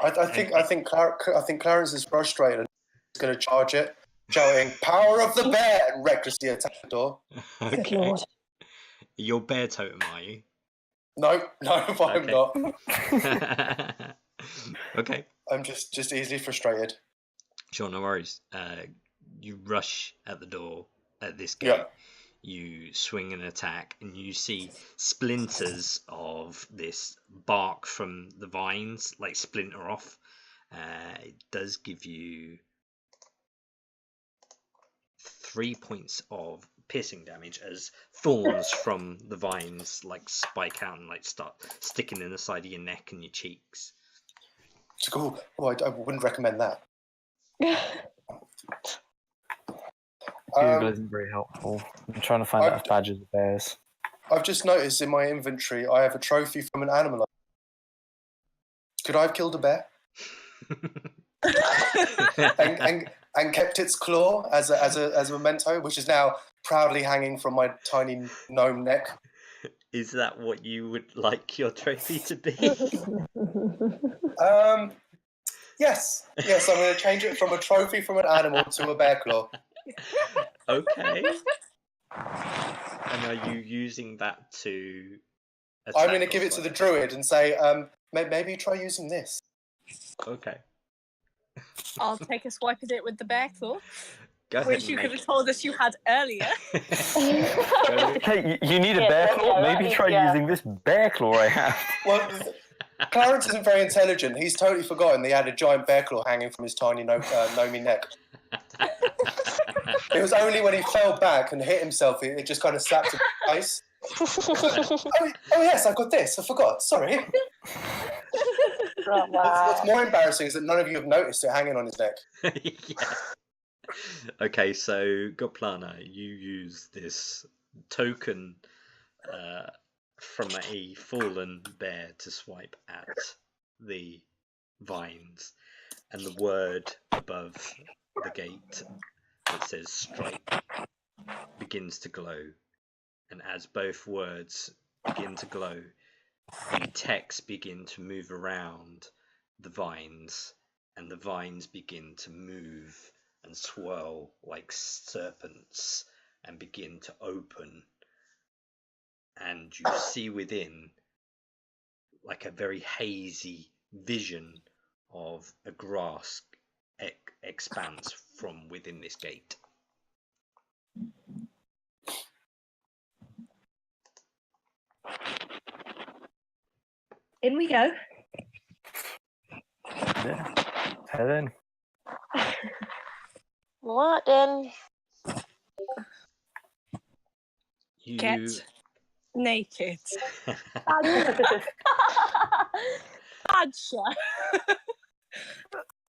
Speaker 3: I think Clarence is frustrated and is going to charge it, shouting "Power of the bear!" and recklessly attack the door.
Speaker 1: Okay. You're bear totem, are you?
Speaker 3: No, I'm not.
Speaker 1: Okay.
Speaker 3: I'm just easily frustrated.
Speaker 1: Sure, no worries. You rush at the door at this gate.
Speaker 3: Yeah.
Speaker 1: You swing an attack, and you see splinters of this bark from the vines like splinter off. It does give you 3 points of piercing damage as thorns from the vines like spike out and like start sticking in the side of your neck and your cheeks.
Speaker 3: It's cool. Oh, I wouldn't recommend that.
Speaker 7: Google isn't very helpful. I'm trying to find out badges of bears.
Speaker 3: I've just noticed in my inventory I have a trophy from an animal. Could I have killed a bear? and kept its claw as a memento, which is now proudly hanging from my tiny gnome neck.
Speaker 1: Is that what you would like your trophy to be?
Speaker 3: Yes. I'm going to change it from a trophy from an animal to a bear claw.
Speaker 1: Okay. And are you using that to attack?
Speaker 3: I'm going to give it to the druid and say, maybe try using this.
Speaker 1: Okay.
Speaker 2: I'll take a swipe at it with the bear claw,
Speaker 1: Go ahead
Speaker 2: which
Speaker 1: and
Speaker 2: you
Speaker 1: make...
Speaker 2: could have told us you had earlier.
Speaker 7: Okay, you need a
Speaker 4: Yeah,
Speaker 7: bear
Speaker 4: yeah,
Speaker 7: claw?
Speaker 4: that
Speaker 7: Maybe
Speaker 4: is-
Speaker 7: try
Speaker 4: yeah.
Speaker 7: using this bear claw I have.
Speaker 3: Well, Clarence isn't very intelligent. He's totally forgotten that he had a giant bear claw hanging from his tiny gnomey neck. It was only when he fell back and hit himself, it just kind of slapped him in the face. Oh yes, I got this. I forgot. Sorry.
Speaker 4: Oh, wow.
Speaker 3: What's more embarrassing is that none of you have noticed it hanging on his neck.
Speaker 1: Yeah. Okay, so Goplana, you use this token from a fallen bear to swipe at the vines, and the word above the gate that says strike begins to glow. And as both words begin to glow, the text begin to move around the vines, and the vines begin to move and swirl like serpents and begin to open, and you see within like a very hazy vision of a grass expanse from within this gate.
Speaker 5: In we go.
Speaker 7: Yeah. Head in.
Speaker 4: What then?
Speaker 1: You
Speaker 2: Get naked.
Speaker 5: Badger.
Speaker 2: Badger.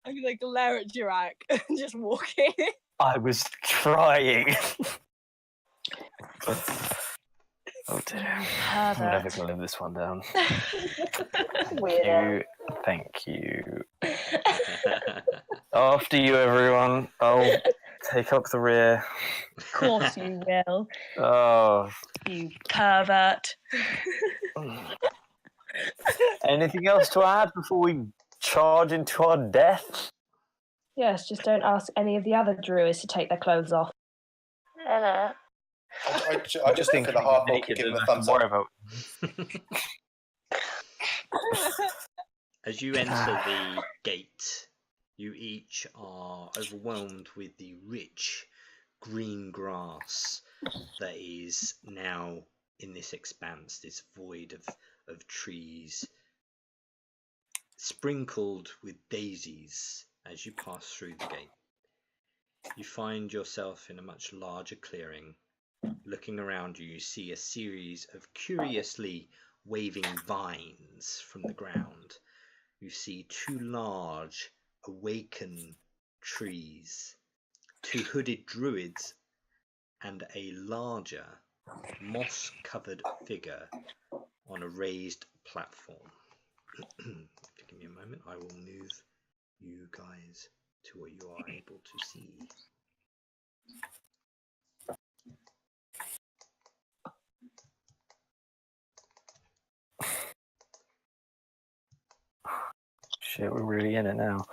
Speaker 2: I'm gonna glare at Jirak and just walk in.
Speaker 7: I was trying. Oh dear. I'm never going to live this one down.
Speaker 4: Weirdo.
Speaker 7: Thank you. After you, everyone. I'll take up the rear.
Speaker 5: Of course you will,
Speaker 7: Oh.
Speaker 5: you pervert.
Speaker 7: Anything else to add before we charge into our death?
Speaker 5: Yes, just don't ask any of the other druids to take their clothes off.
Speaker 4: Innit?
Speaker 3: I just think of the half orc and give him a thumbs up.
Speaker 7: About.
Speaker 1: As you enter the gate, you each are overwhelmed with the rich green grass that is now in this expanse, this void of trees, sprinkled with daisies. As you pass through the gate, you find yourself in a much larger clearing. Looking around you, you see a series of curiously waving vines from the ground. You see two large awaken trees, two hooded druids, and a larger moss-covered figure on a raised platform. If you give me a moment, I will move you guys to what you are able to see.
Speaker 7: Shit, we're really in it now.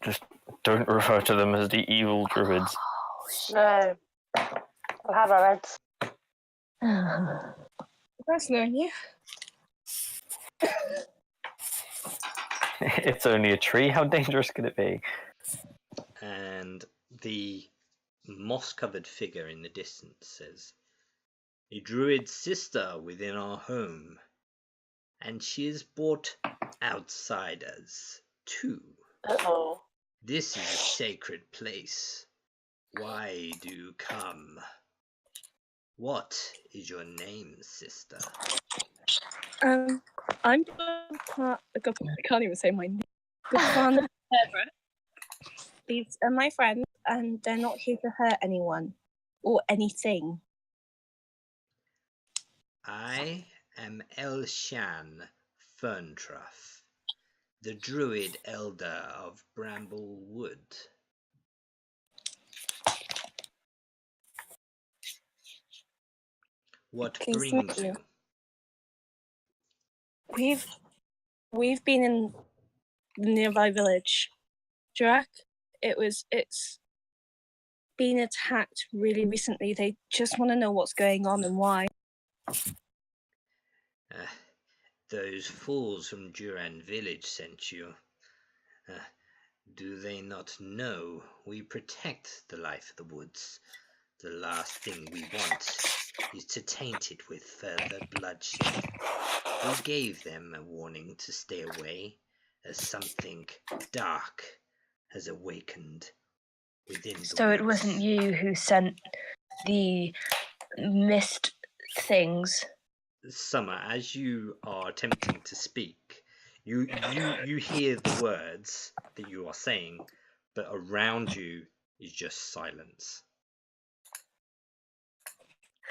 Speaker 7: Just don't refer to them as the evil druids.
Speaker 4: No. I'll have our heads.
Speaker 2: Nice knowing you.
Speaker 7: It's only a tree. How dangerous could it be?
Speaker 1: And the moss-covered figure in the distance says, "A druid sister within our home, and she has brought outsiders too.
Speaker 4: Uh-oh.
Speaker 1: This is a sacred place. Why do you come? What is your name, sister?"
Speaker 2: I'm I can't even say my name. Goplana Everett. These are my friends, and they're not here to hurt anyone or anything.
Speaker 1: "I am Elshan Ferntruff, the druid elder of Bramble Wood." "What
Speaker 2: Pleased to
Speaker 1: brings
Speaker 2: meet
Speaker 1: you?"
Speaker 2: We've been in the nearby village, Jirak. It's been attacked really recently. They just want to know what's going on and why.
Speaker 1: Those fools from Duran village sent you. Do they not know we protect the life of the woods? The last thing we want is to taint it with further bloodshed. We gave them a warning to stay away, as something dark has awakened within the
Speaker 5: So
Speaker 1: woods.
Speaker 5: it wasn't you who sent the mist things?
Speaker 1: Summer, as you are attempting to speak, you hear the words that you are saying, but around you is just silence.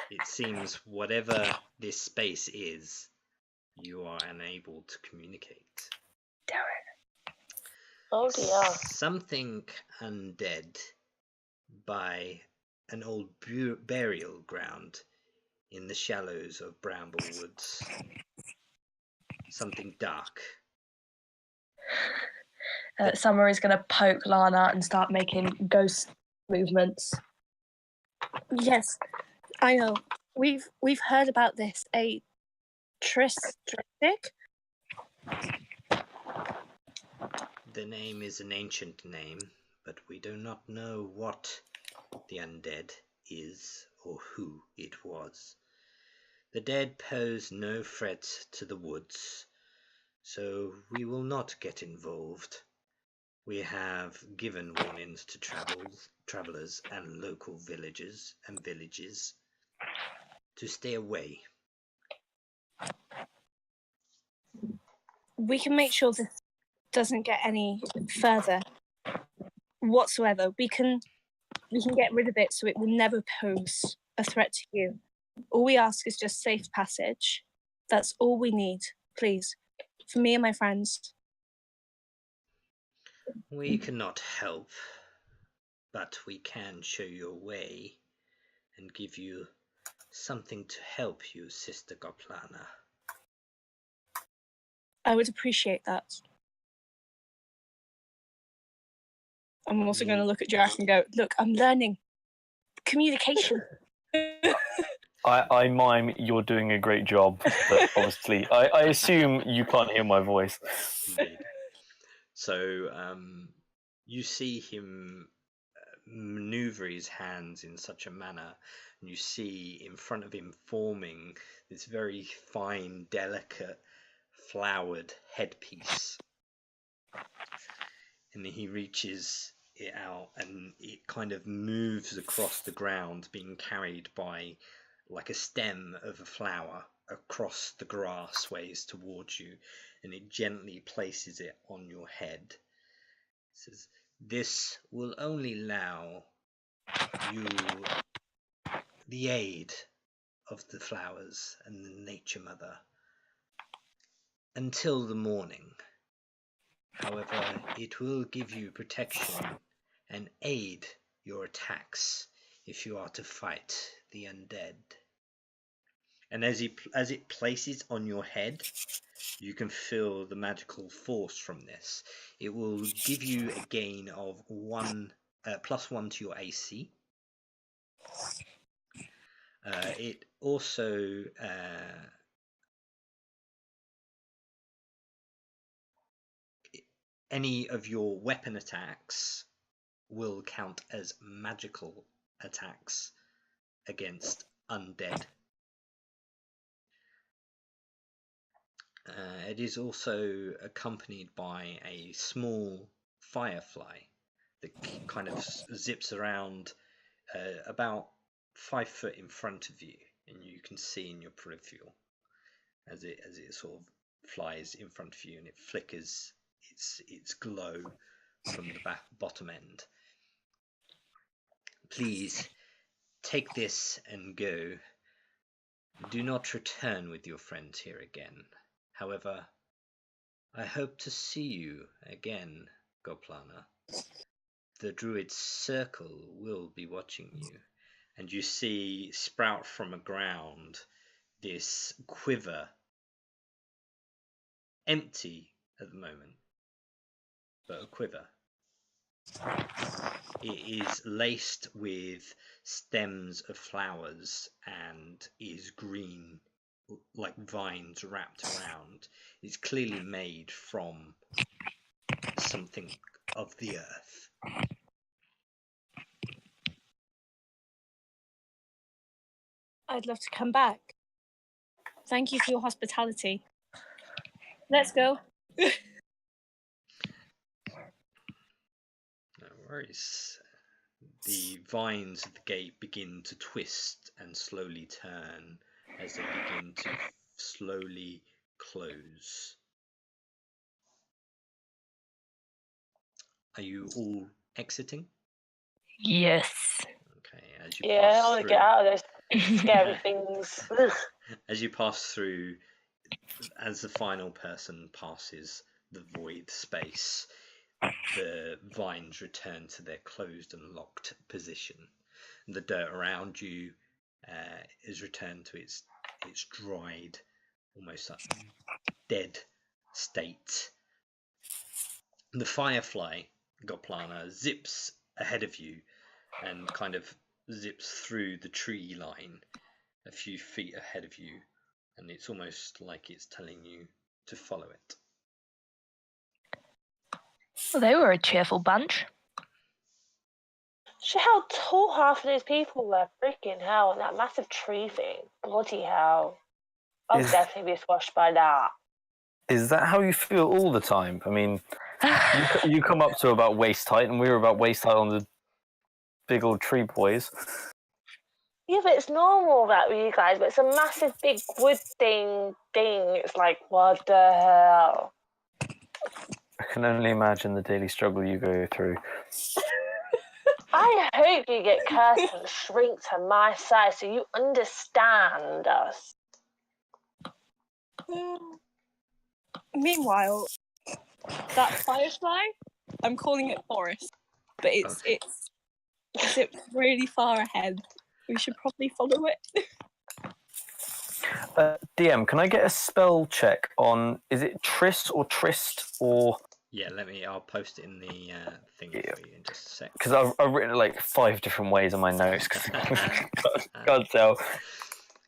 Speaker 1: It seems whatever this space is, you are unable to communicate.
Speaker 5: Damn it.
Speaker 4: Oh dear.
Speaker 1: Something undead by an old burial ground in the shallows of Bramble Woods. Something dark.
Speaker 5: Summer is going to poke Lana and start making ghost movements.
Speaker 2: Yes, I know. We've heard about this. A Tristic?
Speaker 1: The name is an ancient name, but we do not know what the undead is or who it was. The dead pose no threat to the woods, so we will not get involved. We have given warnings to travelers and local villages to stay away.
Speaker 2: We can make sure this doesn't get any further whatsoever. We can get rid of it so it will never pose a threat to you. All we ask is just safe passage. That's all we need, please, for me and my friends.
Speaker 1: We cannot help, but we can show you a way and give you something to help you, Sister Goplana.
Speaker 2: I would appreciate that. I'm also going to look at Jack and go, look, I'm learning communication.
Speaker 7: I mime, you're doing a great job, but obviously, I assume you can't hear my voice.
Speaker 1: Indeed. So, you see him maneuver his hands in such a manner, and you see in front of him forming this very fine, delicate, flowered headpiece. And he reaches it out, and it kind of moves across the ground, being carried by like a stem of a flower across the grass ways towards you, and it gently places it on your head. It says, "This will only allow you the aid of the flowers and the nature mother until the morning. However, it will give you protection and aid your attacks if you are to fight the undead." And as it places on your head, you can feel the magical force from this. It will give you a gain of +1 to your AC. It also any of your weapon attacks will count as magical attacks against undead. It is also accompanied by a small firefly that kind of zips around about 5 foot in front of you, and you can see in your peripheral as it sort of flies in front of you, and it flickers its glow from the bottom end. "Please take this and go. Do not return with your friends here again. However, I hope to see you again, Goplana. The Druid Circle will be watching you." And you see sprout from the ground this quiver, empty at the moment, but a quiver. It is laced with stems of flowers and is green, like vines wrapped around. It's clearly made from something of the earth.
Speaker 2: I'd love to come back. Thank you for your hospitality. Let's go.
Speaker 1: No worries. The vines of the gate begin to twist and slowly turn as they begin to slowly close. Are you all exiting?
Speaker 5: Yes.
Speaker 1: Okay, as you
Speaker 4: Yeah, I
Speaker 1: pass
Speaker 4: want to
Speaker 1: through,
Speaker 4: get out of those scary things. Ugh.
Speaker 1: as you pass through, as the final person passes the void space, the vines return to their closed and locked position. The dirt around you is returned to its dried, almost like dead state. The firefly, Goplana, zips ahead of you and kind of zips through the tree line a few feet ahead of you, and it's almost like it's telling you to follow it.
Speaker 5: Well, they were a cheerful bunch.
Speaker 4: See how tall half of these people were. Freaking hell, and that massive tree thing. Bloody hell. I'll
Speaker 7: Is-
Speaker 4: definitely be squashed by that.
Speaker 7: Is that how you feel all the time? I mean, you come up to about waist height, and we were about waist height on the big old tree boys.
Speaker 4: Yeah, but it's normal that with you guys, but it's a massive big wood thing. It's like, what the hell?
Speaker 7: I can only imagine the daily struggle you go through.
Speaker 4: I hope you get cursed and shrink to my size so you understand us.
Speaker 2: Meanwhile, that firefly, I'm calling it Forest, but it's really far ahead. We should probably follow it.
Speaker 7: DM, can I get a spell check on, is it Tris or Trist or...
Speaker 1: Yeah, I'll post it in the thing for you in just a sec.
Speaker 7: Because I've written it like 5 different ways on my notes. Can't tell.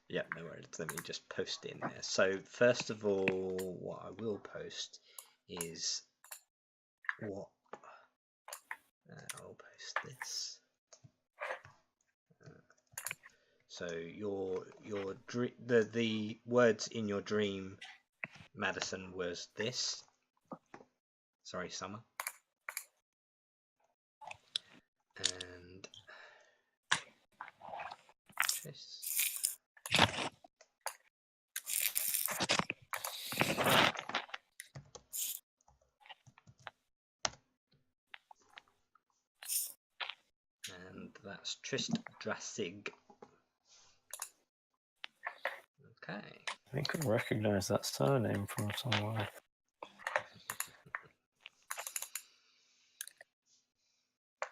Speaker 1: Yeah, no worries. Let me just post it in there. So first of all, what I will post is what I'll post this. So the words in your dream, Madison, was this. Sorry, Summer. And and that's Trist Drassig. Okay.
Speaker 7: I think I recognise that surname from somewhere.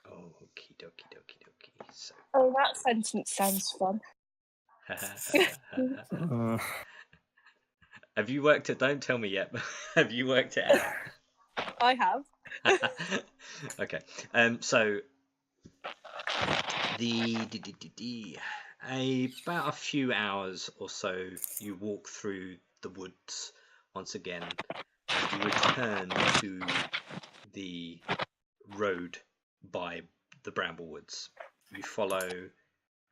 Speaker 1: Okie dokie. So.
Speaker 2: Oh, that sentence sounds fun.
Speaker 1: Have you worked it? Don't tell me yet. Have you worked it out?
Speaker 2: I have.
Speaker 1: Okay. So about a few hours or so, you walk through the woods once again, and you return to the road by the Bramblewoods. You follow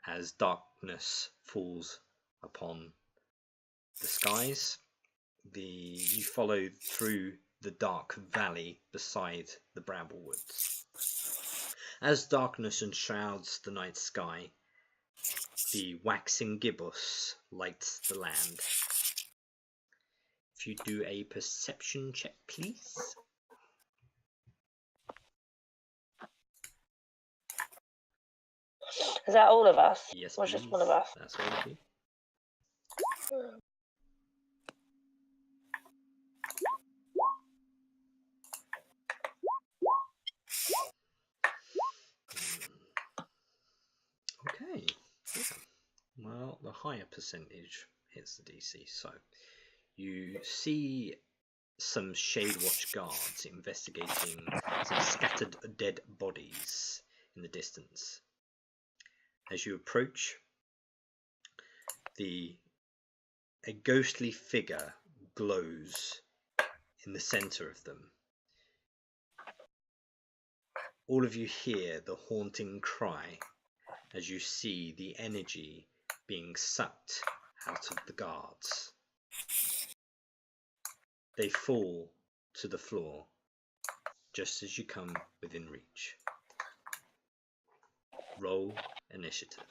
Speaker 1: as darkness falls upon the skies. You follow through the dark valley beside the Bramblewoods. As darkness enshrouds the night sky, the waxing gibbous lights the land. If you do a perception check, please.
Speaker 4: Is that all of us?
Speaker 1: Yes,
Speaker 4: or
Speaker 1: please.
Speaker 4: Just one of us?
Speaker 1: That's all of you. Okay. Yeah. Well, the higher percentage hits the DC. So you see some Shade Watch guards investigating some scattered dead bodies in the distance. As you approach, a ghostly figure glows in the center of them. all of you hear the haunting cry as you see the energy being sucked out of the guards. They fall to the floor just as you come within reach. Roll initiative.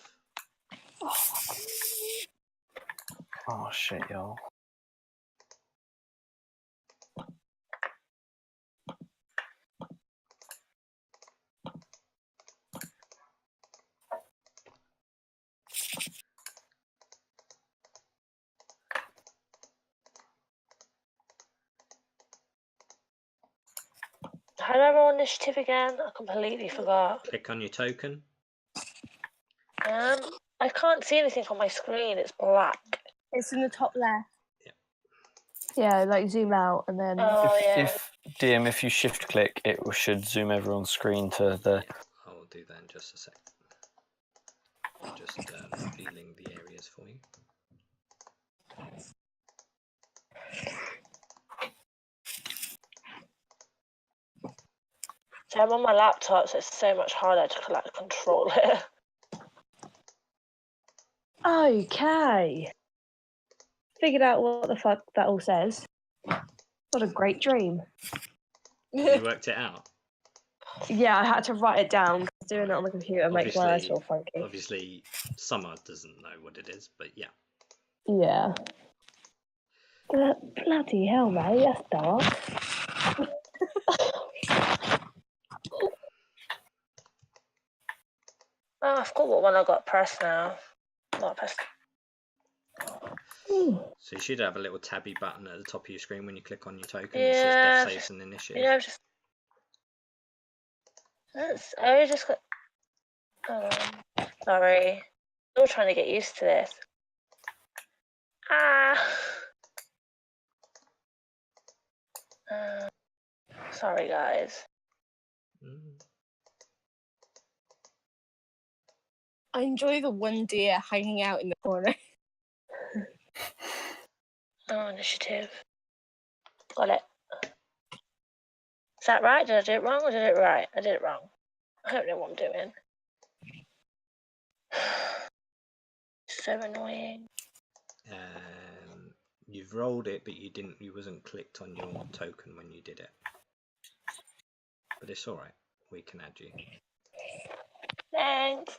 Speaker 7: Oh shit, y'all.
Speaker 4: How do I roll initiative again? I completely forgot.
Speaker 1: Click on your token.
Speaker 4: I can't see anything on my screen. It's black.
Speaker 2: It's in the top left.
Speaker 5: Yeah, like zoom out and then.
Speaker 7: If DM, if you shift click, it should zoom everyone's screen to the.
Speaker 1: I will do that in just a sec. Just revealing the areas for you.
Speaker 4: So I'm on my laptop, so it's so much harder to like control it.
Speaker 5: Okay. Figured out what the fuck that all says. What a great dream.
Speaker 1: You worked it out.
Speaker 5: Yeah, I had to write it down. 'Cause doing it on the computer makes my eyes feel funky.
Speaker 1: Obviously, Summer doesn't know what it is, but yeah.
Speaker 5: Yeah. Bloody hell, mate, that's dark.
Speaker 4: Oh, I forgot what one I got pressed now. Not pressed.
Speaker 1: So you should have a little tabby button at the top of your screen when you click on your token that
Speaker 4: Yeah,
Speaker 1: says Death Saves and Initiative.
Speaker 4: Yeah, I just got. Sorry. Still trying to get used to this. Sorry, guys.
Speaker 2: I enjoy the one deer hanging out in the corner.
Speaker 4: Oh, initiative. Got it. Is that right? Did I do it wrong or did I do it right? I did it wrong. I don't know what I'm doing. So annoying.
Speaker 1: You've rolled it, but you wasn't clicked on your token when you did it. But it's alright. We can add you.
Speaker 4: Thanks.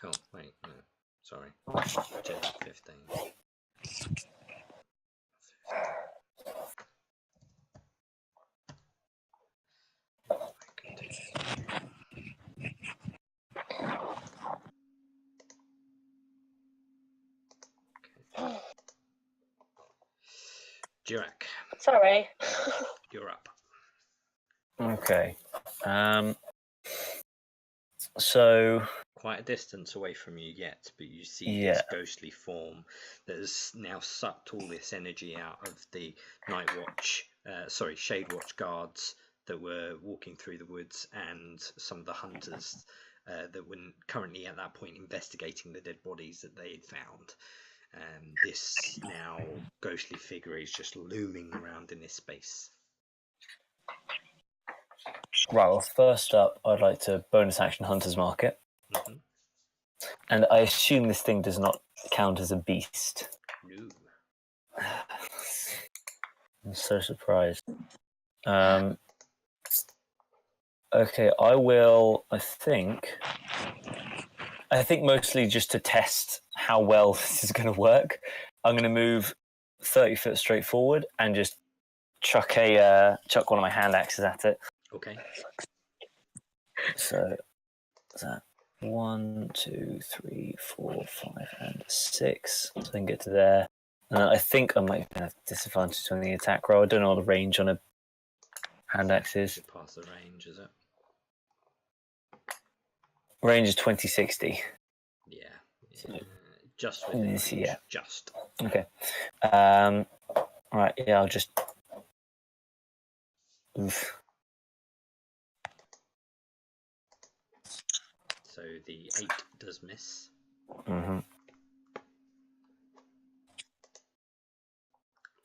Speaker 1: Oh, wait, no. Sorry. 15. Jirak,
Speaker 4: Sorry.
Speaker 1: you're up.
Speaker 7: Okay. So.
Speaker 1: Quite a distance away from you yet, but you see this ghostly form that has now sucked all this energy out of the Shade Watch guards that were walking through the woods and some of the hunters that were currently at that point investigating the dead bodies that they had found. This now ghostly figure is just looming around in this space.
Speaker 7: Right, well, first up, I'd like to bonus action Hunter's Market.
Speaker 1: Mm-hmm.
Speaker 7: And I assume this thing does not count as a beast.
Speaker 1: No.
Speaker 7: I'm so surprised. Okay, I will, I think mostly just to test how well this is going to work, I'm going to move 30 foot straight forward and just chuck one of my hand axes at it.
Speaker 1: Okay.
Speaker 7: So, is that 1, 2, 3, 4, 5, and 6. So I can get to there. And I think I might have disadvantage on the attack roll. I don't know what the range on a hand axe is.
Speaker 1: Past the range, is it?
Speaker 7: Range is 20-60.
Speaker 1: Yeah. Just within range.
Speaker 7: Yeah.
Speaker 1: Just.
Speaker 7: Okay. Right. Yeah. I'll just. Oof.
Speaker 1: So the 8 does miss.
Speaker 7: Mm-hmm.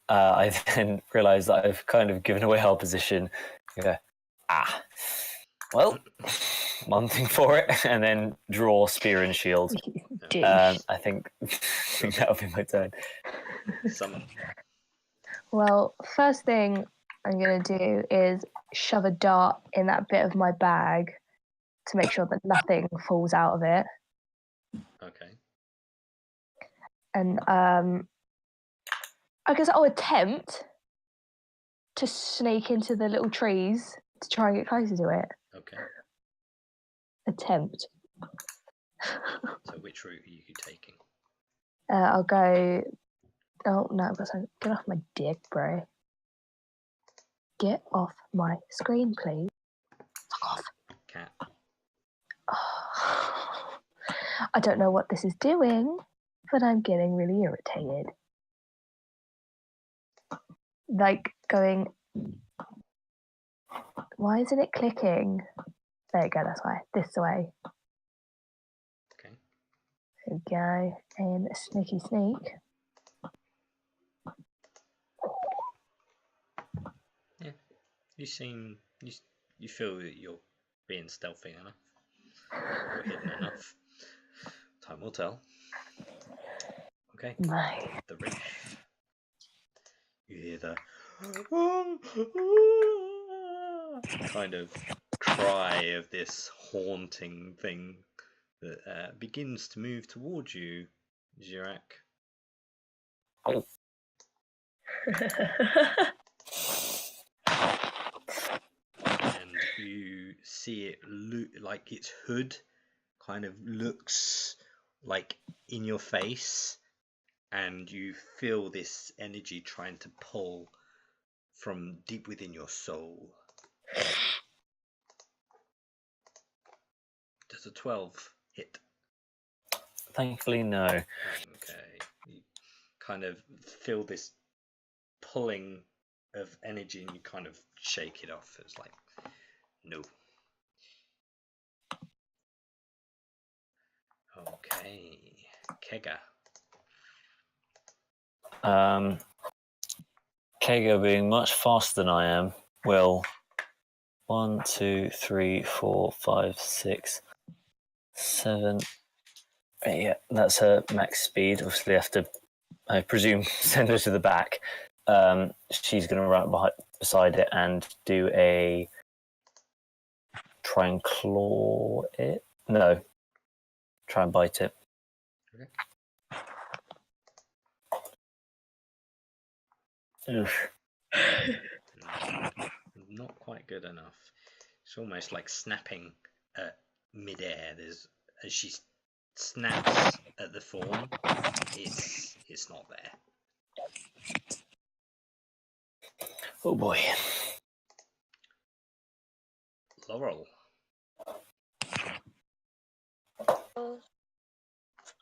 Speaker 7: I then realise that I've kind of given away our position. I go, well, one thing for it, and then draw spear and shield. I think that'll be my turn.
Speaker 1: Summon.
Speaker 5: Well, first thing I'm going to do is shove a dart in that bit of my bag to make sure that nothing falls out of it.
Speaker 1: Okay.
Speaker 5: And I guess I'll attempt to snake into the little trees to try and get closer to it.
Speaker 1: Okay.
Speaker 5: Attempt.
Speaker 1: So which route are you taking?
Speaker 5: I'll go... Oh, no, get off my dick, bro. Get off my screen, please. Fuck off.
Speaker 1: Cat.
Speaker 5: Oh, I don't know what this is doing, but I'm getting really irritated. Like going... Why isn't it clicking? There you go, that's why. This way.
Speaker 1: Okay.
Speaker 5: There we go. And sneaky sneak.
Speaker 1: Yeah. You feel that you're being stealthy enough. Or hidden enough. Time will tell. Okay. The reef. You hear the kind of cry of this haunting thing that begins to move towards you, Jirak.
Speaker 7: Oh.
Speaker 1: And you see it like its hood kind of looks like in your face, and you feel this energy trying to pull from deep within your soul. Does a 12 hit?
Speaker 7: Thankfully, no.
Speaker 1: Okay. You kind of feel this pulling of energy and you kind of shake it off. It's like, no. Okay. Kega.
Speaker 7: Kega, being much faster than I am, will 1, 2, 3, 4, 5, 6, 7, 8. Yeah, that's her max speed. Obviously, I have to, I presume, send her to the back. She's going to run beside it and do a try and claw it. No, try and bite it.
Speaker 1: Okay.
Speaker 7: Oof.
Speaker 1: Not quite good enough. It's almost like snapping at mid-air. As she snaps at the form, it's not there.
Speaker 7: Oh boy.
Speaker 1: Laurel.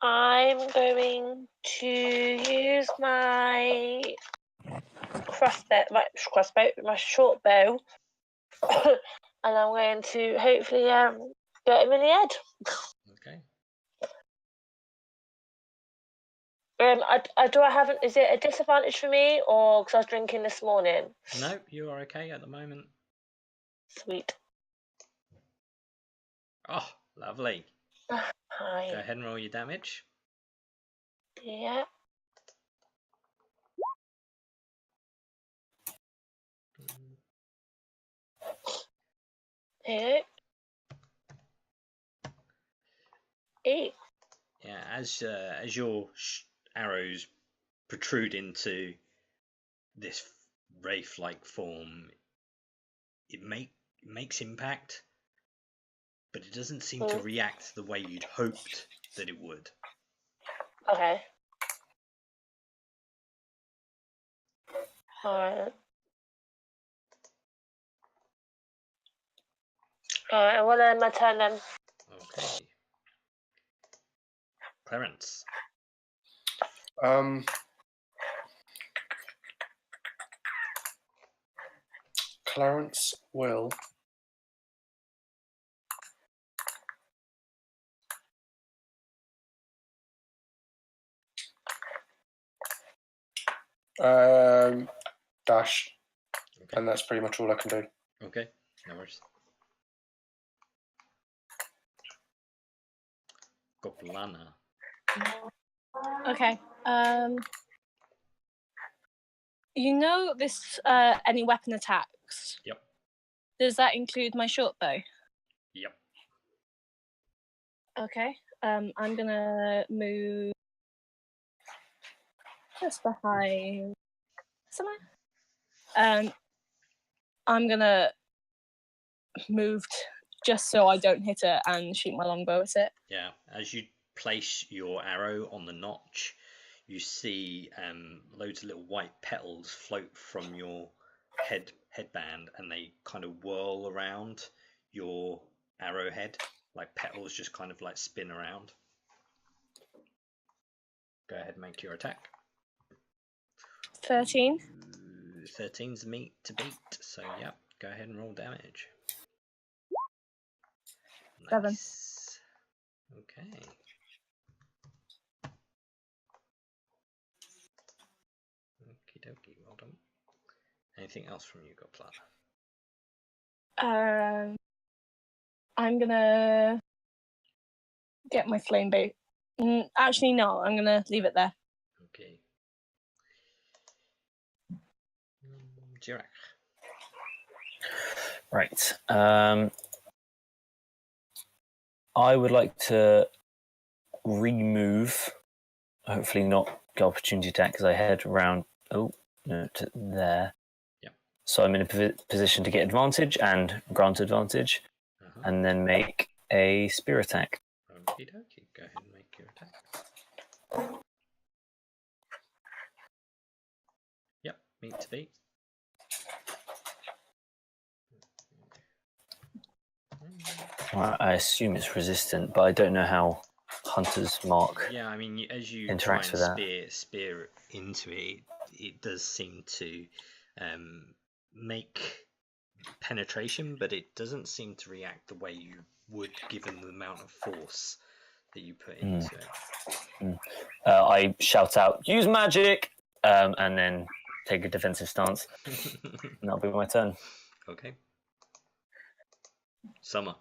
Speaker 4: I'm going to use my my short bow, and I'm going to hopefully get him in the head.
Speaker 1: Okay.
Speaker 4: Is it a disadvantage for me, or because I was drinking this morning?
Speaker 1: No, you are okay at the moment.
Speaker 4: Sweet.
Speaker 1: Oh, lovely.
Speaker 4: Hi.
Speaker 1: Go ahead and roll your damage.
Speaker 4: Yeah. Here. 8.
Speaker 1: Yeah, as your arrows protrude into this wraith-like form, it makes impact, but it doesn't seem to react the way you'd hoped that it would.
Speaker 4: Okay. Alright. Alright, well then my turn then.
Speaker 1: Okay. Clarence.
Speaker 3: Clarence will dash,
Speaker 1: Okay.
Speaker 3: and that's pretty much all I can do.
Speaker 1: Okay, no worries. Goblana.
Speaker 2: Okay. You know this any weapon attacks?
Speaker 1: Yep.
Speaker 2: Does that include my short bow?
Speaker 1: Yep.
Speaker 2: Okay. I'm gonna move just behind somewhere. I'm gonna move just so I don't hit it and shoot my longbow at it.
Speaker 1: Yeah. As you place your arrow on the notch, you see loads of little white petals float from your headband, and they kind of whirl around your arrowhead, like petals just kind of like spin around. Go ahead and make your attack.
Speaker 2: 13.
Speaker 1: 13's meat to beat, so yeah, go ahead and roll damage.
Speaker 2: 7.
Speaker 1: Nice. Okay. Okie dokie, well done. Anything else from you, Goblana?
Speaker 2: I'm gonna get my flame bait. Actually, no, I'm gonna leave it there.
Speaker 1: Okay. Jirak.
Speaker 7: Right. I would like to remove, hopefully not get opportunity attack because I head around. Oh, no, to there.
Speaker 1: Yep.
Speaker 7: So I'm in a position to get advantage and grant advantage, and then make a spear attack.
Speaker 1: Okie dokie, go ahead and make your attack. Yep, meat to beat.
Speaker 7: I assume it's resistant, but I don't know how Hunter's Mark
Speaker 1: Yeah, I mean, as you
Speaker 7: interacts
Speaker 1: try
Speaker 7: with that.
Speaker 1: and spear into it, it does seem to make penetration, but it doesn't seem to react the way you would given the amount of force that you put into it.
Speaker 7: I shout out, "Use magic!" And then take a defensive stance. And that'll be my turn.
Speaker 1: Okay. Summer.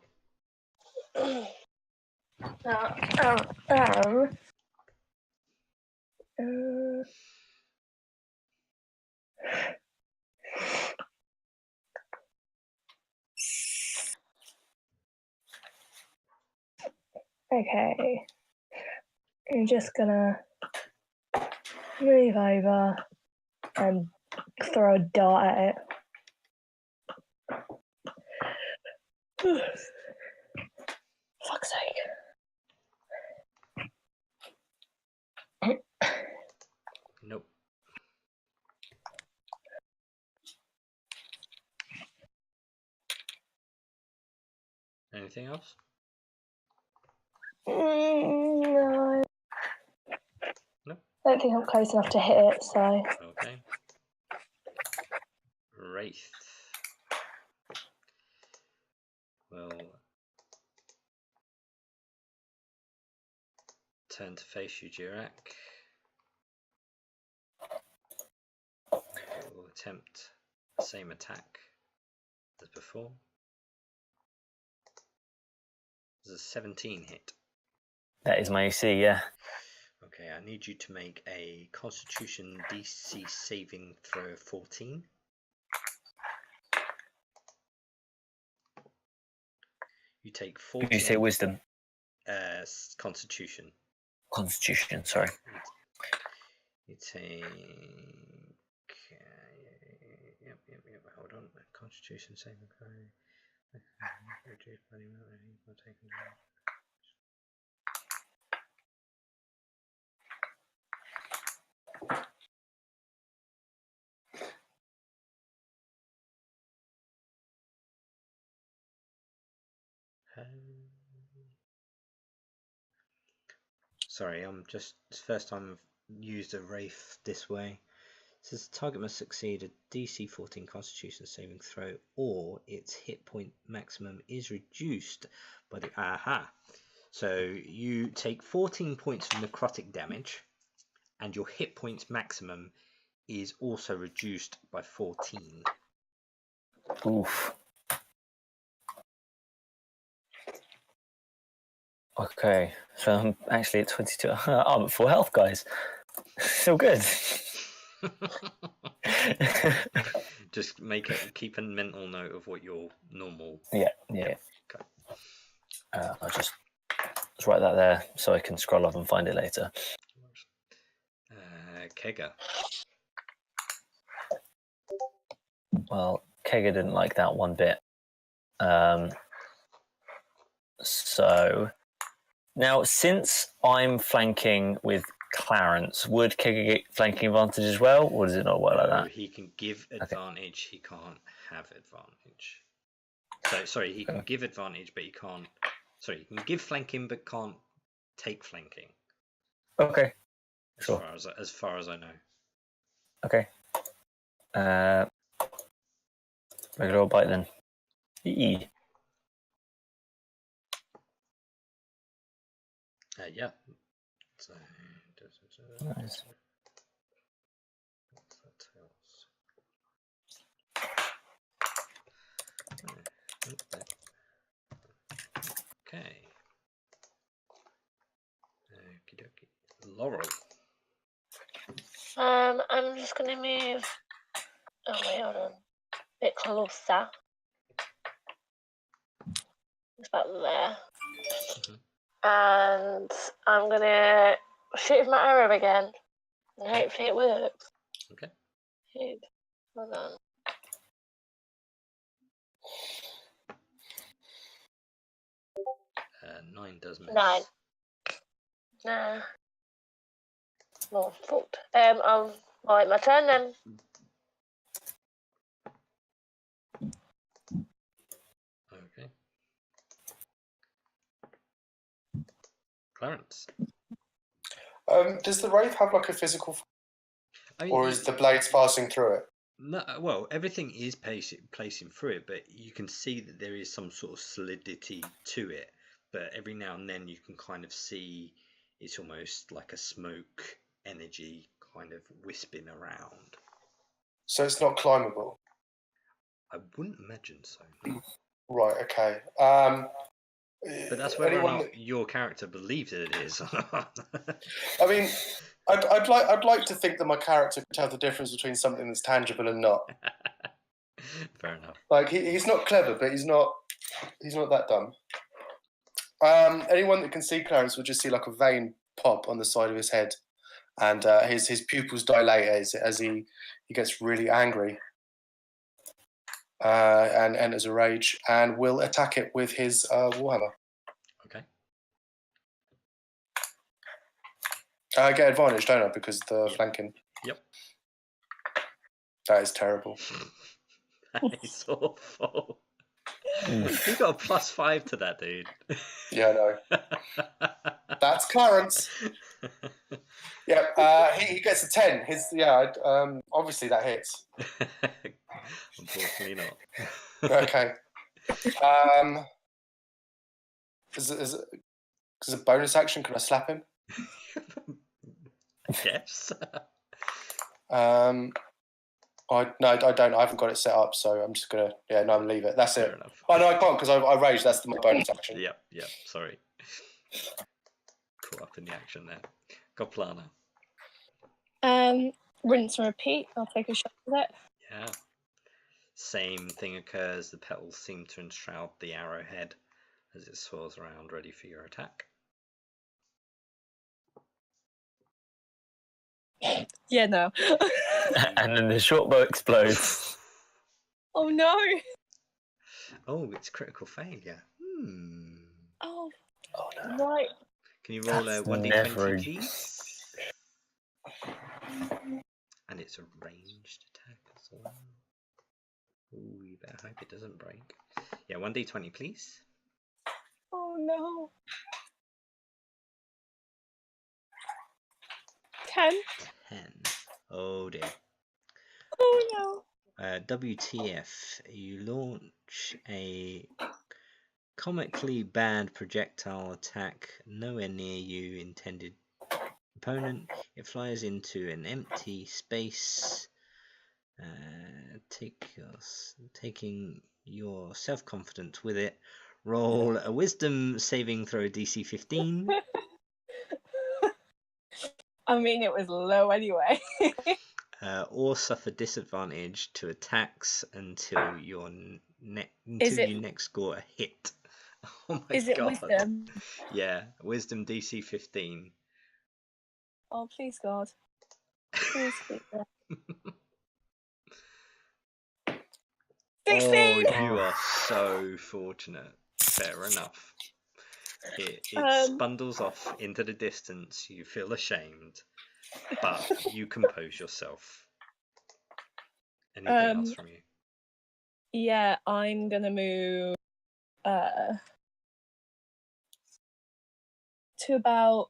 Speaker 2: Okay. I'm just gonna move over and throw a dart at it. Fuck's sake.
Speaker 1: Nope. Anything else?
Speaker 2: No.
Speaker 1: Nope.
Speaker 2: I don't think I'm close enough to hit it, so.
Speaker 1: Okay. Wraith. Well, turn to face you, Jirak. We'll attempt the same attack as before. There's a 17 hit.
Speaker 7: That is my AC, yeah.
Speaker 1: Okay, I need you to make a Constitution DC saving throw of 14. You take 14.
Speaker 7: Did you say wisdom?
Speaker 1: Constitution.
Speaker 7: Constitution, sorry.
Speaker 1: You take. Yep. Hold on. Constitution saving throw. Reduce body amount of heat taken. Sorry, it's the first time I've used a wraith this way. It says the target must succeed a DC 14 Constitution saving throw, or its hit point maximum is reduced by the So you take 14 points of necrotic damage, and your hit points maximum is also reduced by 14.
Speaker 7: Oof. Okay, so I'm actually at 22. I'm at full health, guys. Still good.
Speaker 1: Just keep a mental note of what your normal.
Speaker 7: Yeah.
Speaker 1: Okay.
Speaker 7: I'll just write that there so I can scroll up and find it later.
Speaker 1: Kega.
Speaker 7: Well, Kega didn't like that one bit. So now, since I'm flanking with Clarence, would Kega get flanking advantage as well, or does it not work like that?
Speaker 1: He can give advantage. Okay. He can't have advantage. So sorry, he can give advantage, but he can't. Sorry, he can give flanking, but can't take flanking.
Speaker 7: Okay. Sure.
Speaker 1: As far as I know.
Speaker 7: Okay. Regular old bite then. E.
Speaker 1: Yeah. So,
Speaker 7: nice.
Speaker 1: Okay. Okie dokie. Laurel.
Speaker 4: I'm just gonna move. Oh wait, hold on. A bit closer. It's about there. And I'm gonna shoot with my arrow again. And hopefully it works.
Speaker 1: Okay.
Speaker 4: Hold on.
Speaker 1: Nine does miss.
Speaker 4: 9. Nah. More fault. I'll wait my turn then.
Speaker 1: Okay. Clarence.
Speaker 3: Does the wraith have like a physical, or is the blades passing through it?
Speaker 1: No, well, everything is placing through it, but you can see that there is some sort of solidity to it. But every now and then you can kind of see it's almost like a smoke energy kind of wisping around.
Speaker 3: So it's not climbable?
Speaker 1: I wouldn't imagine so. No.
Speaker 3: Right, okay.
Speaker 1: But that's whether or not your character believes it is.
Speaker 3: I mean, I'd like to think that my character can tell the difference between something that's tangible and not.
Speaker 1: Fair enough.
Speaker 3: Like he's not clever, but he's not that dumb. Anyone that can see Clarence will just see like a vein pop on the side of his head, and his pupils dilate as he gets really angry, and enters a rage, and will attack it with his warhammer.
Speaker 1: Okay.
Speaker 3: I get advantage, don't I? Because the flanking.
Speaker 1: Yep.
Speaker 3: That is terrible.
Speaker 1: That is awful. You got a +5 to that, dude.
Speaker 3: Yeah, I know. That's Clarence. Yeah, he gets a 10. Obviously that hits.
Speaker 1: Unfortunately not.
Speaker 3: Okay. Is a bonus action? Can I slap him?
Speaker 1: Yes.
Speaker 3: I don't. I haven't got it set up, so I'm just gonna. Yeah, no, leave it. That's
Speaker 1: Fair
Speaker 3: it.
Speaker 1: enough.
Speaker 3: Oh no, I can't because I raged. That's my bonus action.
Speaker 1: Yep. Sorry. Caught up in the action there. Goplana.
Speaker 2: Rinse and repeat. I'll take a shot at it.
Speaker 1: Yeah. Same thing occurs. The petals seem to enshroud the arrowhead as it swirls around, ready for your attack.
Speaker 2: Yeah, no.
Speaker 7: And then the short bow explodes.
Speaker 2: Oh no.
Speaker 1: Oh, it's critical failure.
Speaker 2: Oh
Speaker 7: no.
Speaker 2: Right.
Speaker 1: Can you roll a 1d20, please? And it's a ranged attack as well. Ooh, you better hope it doesn't break. Yeah, 1d20, please.
Speaker 2: Oh no. 10.
Speaker 1: 10. Oh dear.
Speaker 2: Oh no.
Speaker 1: WTF, you launch a comically bad projectile attack nowhere near you intended opponent. It flies into an empty space, taking your self-confidence with it. Roll a wisdom saving throw DC 15.
Speaker 2: I mean, it was low anyway.
Speaker 1: Or suffer disadvantage to attacks until you next score a hit. Oh my
Speaker 2: Is it
Speaker 1: god.
Speaker 2: wisdom?
Speaker 1: Yeah, wisdom DC 15.
Speaker 2: Oh, please, God. Please, God. 16!
Speaker 1: Oh, you are so fortunate. Fair enough. It spundles off into the distance. You feel ashamed, but you compose yourself. Anything else from you?
Speaker 2: Yeah, I'm gonna move to about.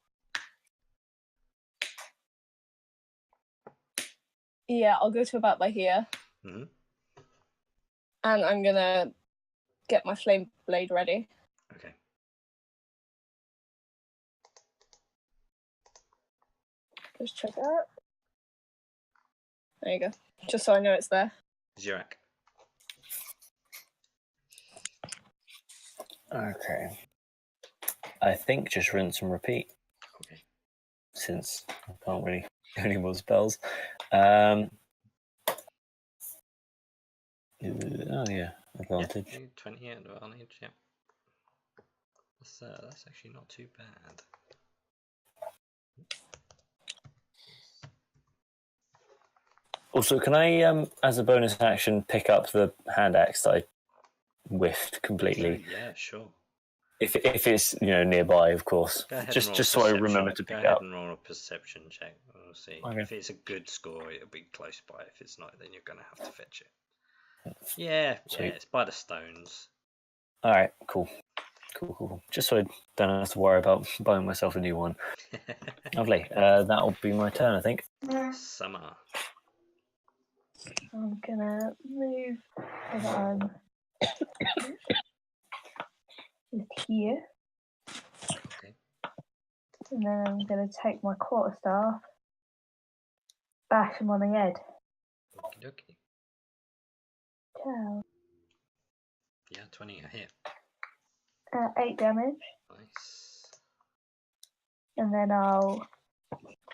Speaker 2: Yeah, I'll go to about by here.
Speaker 1: Mm-hmm.
Speaker 2: And I'm gonna get my flame blade ready.
Speaker 1: Okay.
Speaker 2: Just check it out. There you go. Just so I know it's there.
Speaker 1: Zirak.
Speaker 7: Okay. I think just rinse and repeat.
Speaker 1: Okay.
Speaker 7: Since I can't really do any more spells. Oh yeah, advantage.
Speaker 1: Yeah, 20 advantage, yeah. That's actually not too bad.
Speaker 7: Also, can I, as a bonus action, pick up the hand axe that I whiffed completely?
Speaker 1: Yeah, sure.
Speaker 7: If it's nearby, of course.
Speaker 1: Go ahead
Speaker 7: Just so I remember to pick
Speaker 1: Go ahead
Speaker 7: up.
Speaker 1: and roll a perception check. We'll see.
Speaker 7: Okay.
Speaker 1: If it's a good score, it'll be close by. If it's not, then you're going to have to fetch it. Yeah, it's by the stones.
Speaker 7: All right, cool. Just so I don't have to worry about buying myself a new one. Lovely. That'll be my turn, I think.
Speaker 1: Summer.
Speaker 5: I'm gonna move so that I'm just here.
Speaker 1: Okay.
Speaker 5: And then I'm gonna take my quarterstaff, bash him on the head.
Speaker 1: Okie dokie.
Speaker 5: Ciao.
Speaker 1: Yeah, 20 a hit.
Speaker 5: 8 damage.
Speaker 1: Nice.
Speaker 5: And then I'll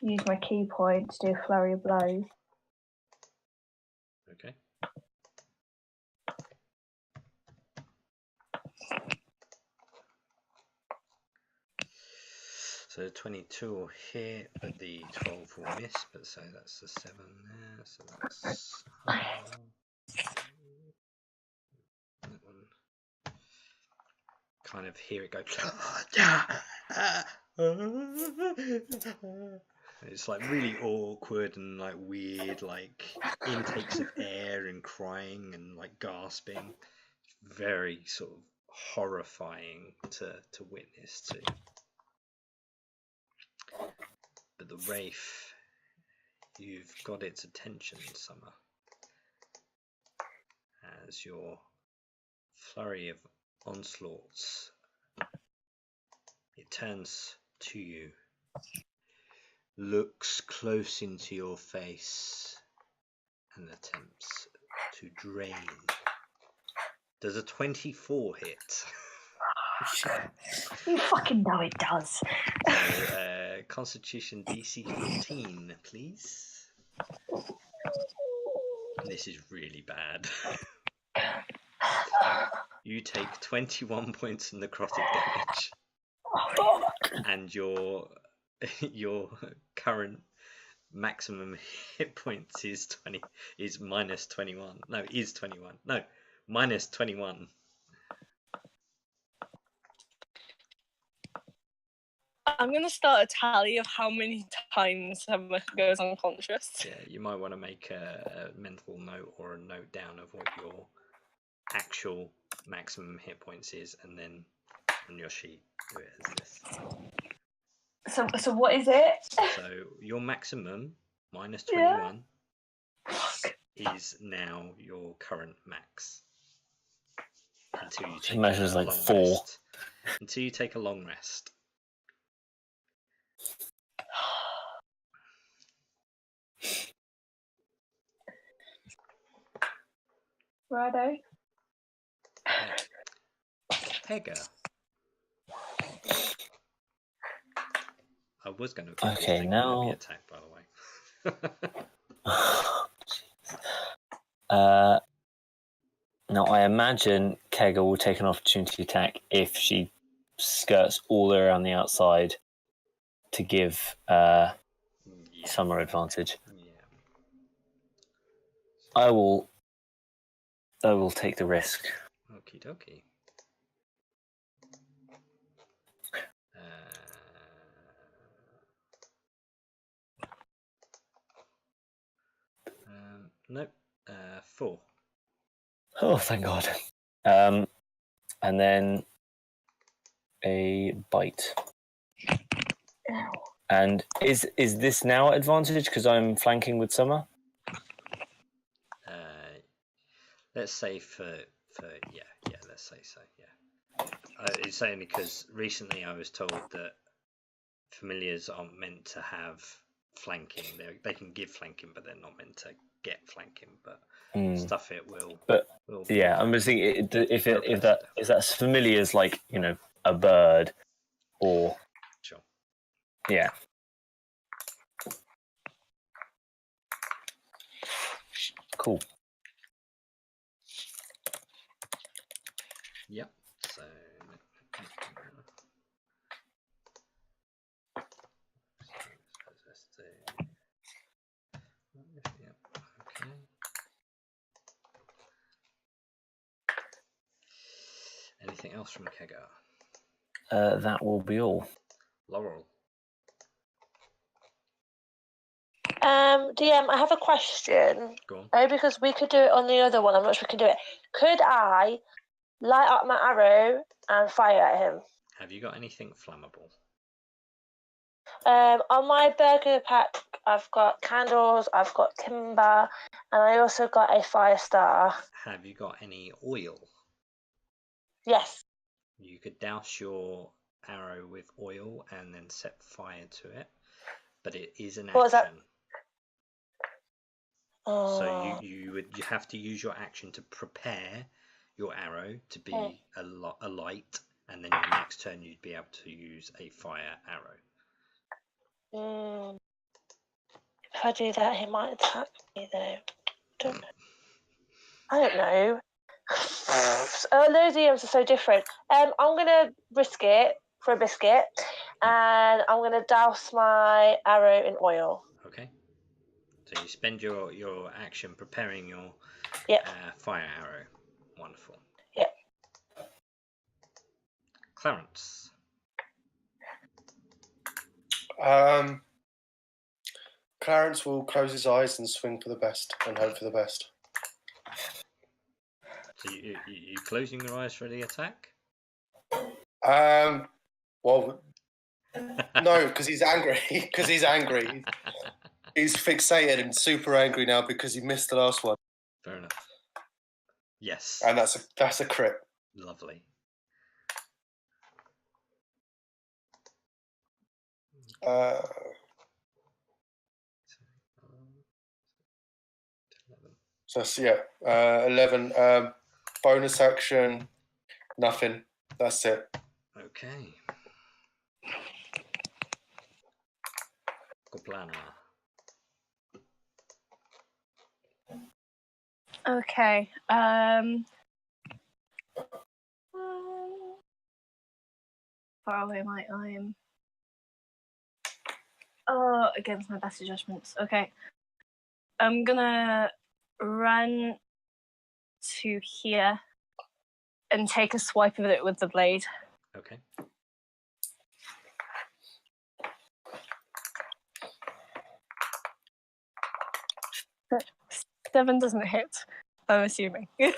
Speaker 5: use my key point to do a flurry of blows.
Speaker 1: Okay. So 22 will hit, but the 12 will miss. But so that's the 7 there. So that's that one. Kind of hear it go. It's like really awkward and like weird, like intakes of air and crying and like gasping. Very sort of horrifying to witness to. But the Wraith, you've got its attention, Summer, as your flurry of onslaughts, it turns to you, looks close into your face, and attempts to drain. Does a 24 hit?
Speaker 5: You fucking know it does.
Speaker 1: So, Constitution DC 14, please. This is really bad. You take 21 points of necrotic damage, and your current maximum hit points is minus 21. No, is 21. No, minus 21.
Speaker 2: I'm going to start a tally of how many times Emma goes unconscious.
Speaker 1: Yeah, you might want to make a mental note or a note down of what your actual maximum hit points is, and then on your sheet do it as this.
Speaker 5: So what is it?
Speaker 1: So your maximum minus 21 is now your current max. Until you take
Speaker 7: measures
Speaker 1: a
Speaker 7: like
Speaker 1: long
Speaker 7: 4.
Speaker 1: rest. Until you take a long rest.
Speaker 2: Righto.
Speaker 1: Pega. I was going to
Speaker 7: Okay, now
Speaker 1: attack, by the way.
Speaker 7: now I imagine Kega will take an opportunity attack if she skirts all the way around the outside to give Summer advantage.
Speaker 1: Yeah.
Speaker 7: I will take the risk.
Speaker 1: Okie dokie. Nope. 4.
Speaker 7: Oh, thank God. And then a bite.
Speaker 5: Ow.
Speaker 7: And is this now at advantage because I'm flanking with Summer?
Speaker 1: Let's say for let's say so. Yeah. It's only because recently I was told that familiars aren't meant to have flanking. They can give flanking, but they're not meant to get flanking. But stuff it will.
Speaker 7: But
Speaker 1: will
Speaker 7: yeah, I'm just thinking if that familiar is like a bird or
Speaker 1: sure.
Speaker 7: Yeah. Cool.
Speaker 1: Yep. So. Yep. Okay. Anything else from Kega?
Speaker 7: That will be all.
Speaker 1: Laurel.
Speaker 4: DM, I have a question.
Speaker 1: Go on.
Speaker 4: Maybe because we could do it on the other one. I'm not sure we can do it. Could I light up my arrow and fire at him?
Speaker 1: Have you got anything flammable?
Speaker 4: On my burger pack, I've got candles, I've got timber, and I also got a fire starter.
Speaker 1: Have you got any oil?
Speaker 4: Yes.
Speaker 1: You could douse your arrow with oil and then set fire to it, but it is an action.
Speaker 4: What was that?
Speaker 1: So you have to use your action to prepare your arrow to be a light, and then your next turn you'd be able to use a fire arrow.
Speaker 4: If I do that, he might attack me though. I don't know. Those DMs are so different. I'm gonna risk it for a biscuit, and I'm gonna douse my arrow in oil.
Speaker 1: Okay. So you spend your action preparing your fire arrow. Wonderful.
Speaker 4: Yep.
Speaker 1: Clarence.
Speaker 3: Clarence will close his eyes and swing for the best and hope for the best.
Speaker 1: So you closing your eyes for the attack?
Speaker 3: Well, no, because he's angry. Because he's angry. He's fixated and super angry now because he missed the last one.
Speaker 1: Fair enough. Yes.
Speaker 3: And that's a crit.
Speaker 1: Lovely.
Speaker 3: So 11. Bonus action, nothing. That's it.
Speaker 1: Okay. Coplana.
Speaker 2: Okay. Far away my I'm. Oh, against my better judgments. Okay. I'm gonna run to here and take a swipe of it with the blade.
Speaker 1: Okay.
Speaker 2: Seven doesn't hit, I'm assuming.
Speaker 1: No,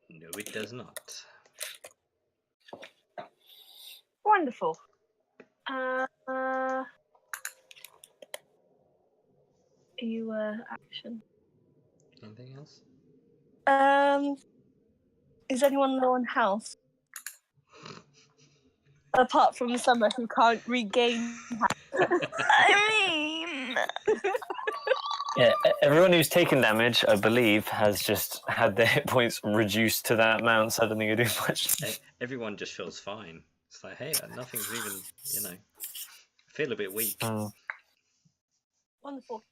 Speaker 1: it does not.
Speaker 2: Wonderful. You action.
Speaker 1: Anything else?
Speaker 2: Is anyone low on health? Apart from Summer, who can't regain.
Speaker 5: I mean,
Speaker 7: Yeah, everyone who's taken damage, I believe, has just had their hit points reduced to that amount, so I don't think it'll do much.
Speaker 1: Everyone just feels fine. It's like, hey, nothing's even, I feel a bit weak.
Speaker 2: Wonderful.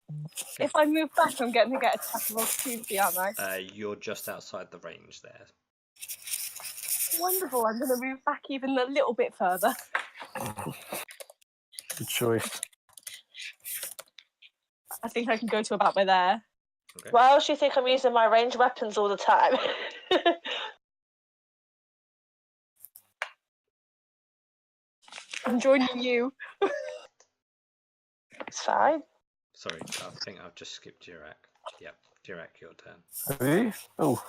Speaker 2: Okay. If I move back, I'm going to get attack of opportunity, aren't I?
Speaker 1: You're just outside the range there.
Speaker 2: Wonderful. I'm going to move back even a little bit further.
Speaker 7: Good choice.
Speaker 2: I think I can go to about by there.
Speaker 4: Okay. Why else do you think I'm using my ranged weapons all the time?
Speaker 2: I'm joining you.
Speaker 4: It's fine.
Speaker 1: Sorry, I think I've just skipped Jirak. Yep, Jirak, your turn.
Speaker 7: Have you? Oh.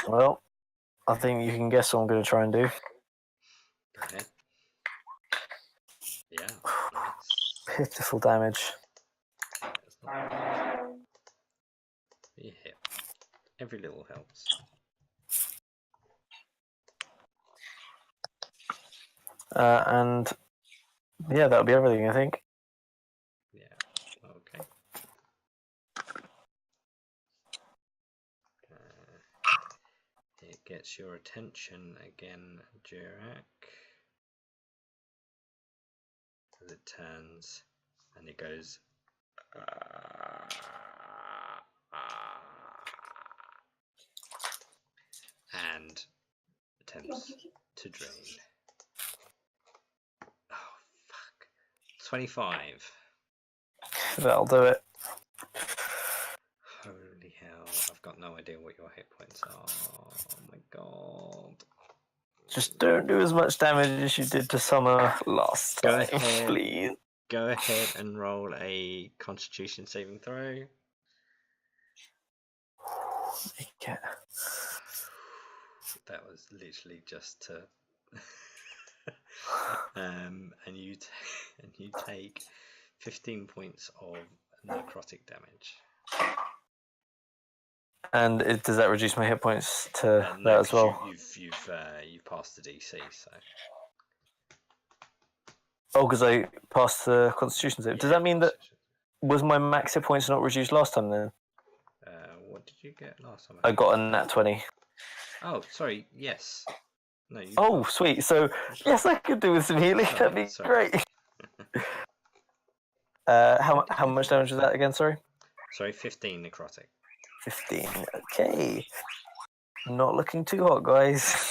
Speaker 7: Well, I think you can guess what I'm going to try and do.
Speaker 1: Go ahead. Yeah, nice.
Speaker 7: Pitiful damage.
Speaker 1: That's not bad. You hit. Every little helps.
Speaker 7: And yeah, that'll be everything, I think.
Speaker 1: Yeah, okay. It gets your attention again, Jirak. As it turns and it goes. And attempts to drain. Oh, fuck. 25.
Speaker 7: That'll do it.
Speaker 1: Holy hell, I've got no idea what your hit points are. Oh my god.
Speaker 7: Just don't do as much damage as you did to Summer last time, please.
Speaker 1: Go ahead and roll a Constitution saving throw.
Speaker 7: Okay.
Speaker 1: That was literally just to... and you take 15 points of necrotic damage.
Speaker 7: And does that reduce my hit points to that as well?
Speaker 1: You've passed the DC, so.
Speaker 7: Oh, because I passed the Constitution save. Does that mean that was my max hit points not reduced last time then?
Speaker 1: What did you get last time?
Speaker 7: I got a nat 20.
Speaker 1: Oh, sorry. Yes. No.
Speaker 7: Sweet. So yes, I could do with some healing. That'd be great. How much damage was that again? Sorry.
Speaker 1: Sorry, 15 necrotic.
Speaker 7: 15. Okay. Not looking too hot, guys.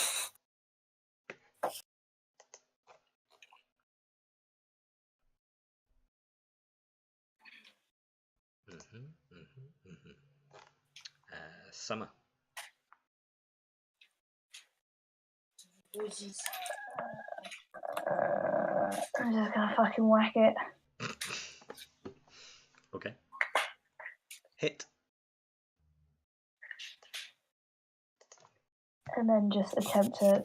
Speaker 1: Summer.
Speaker 5: I'm just gonna fucking whack it.
Speaker 1: Okay. Hit.
Speaker 5: And then just attempt to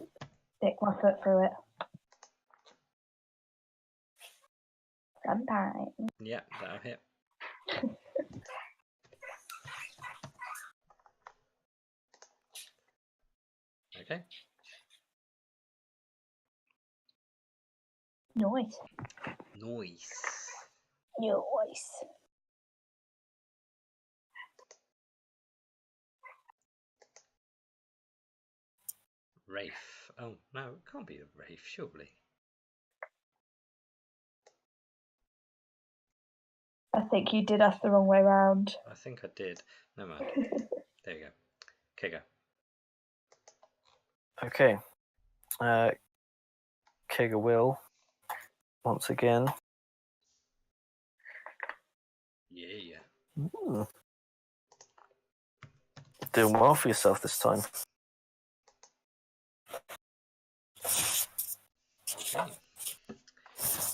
Speaker 5: stick my foot through it. Sometimes.
Speaker 1: Yeah, that'll hit. Okay.
Speaker 5: Nice.
Speaker 1: Wraith. Oh, no, it can't be a Wraith, surely.
Speaker 5: I think you did us the wrong way round.
Speaker 1: I think I did. Never mind. There you go. Okay, go.
Speaker 7: Okay. Kega will once again.
Speaker 1: Yeah.
Speaker 7: Doing well for yourself this time.
Speaker 1: Okay.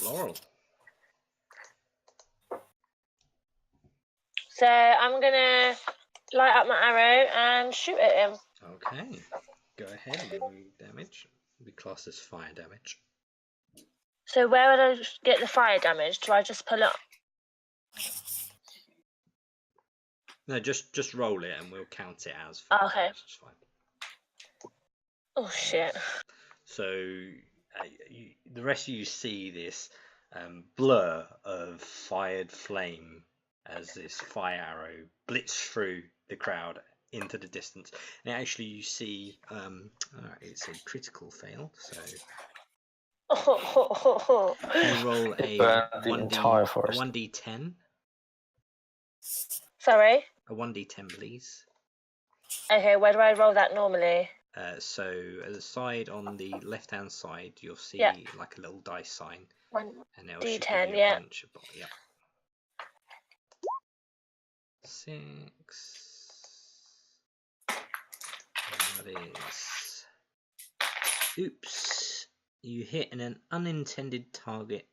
Speaker 1: Laurel.
Speaker 4: So I'm gonna light up my arrow and shoot at him.
Speaker 1: Okay. Go ahead and roll damage. It'll be classed as fire damage.
Speaker 4: So where would I get the fire damage? Do I just pull it?
Speaker 1: No, just roll it and we'll count it as
Speaker 4: Oh,
Speaker 1: fire
Speaker 4: okay.
Speaker 1: damage. It's fine.
Speaker 4: Oh shit.
Speaker 1: So the rest of you see this blur of fired flame as this fire arrow blitzed through the crowd into the distance. And actually you see it's a critical fail, so can you roll a
Speaker 7: Burn the entire forest.
Speaker 1: 1d10?
Speaker 4: Sorry?
Speaker 1: A 1d10 please.
Speaker 4: Okay, where do I roll that normally?
Speaker 1: So at the side on the left hand side you'll see like a little dice sign.
Speaker 4: 1
Speaker 1: and it'll
Speaker 4: D10,
Speaker 1: should give you a bunch of 6. And that is. Oops! You hit an unintended target.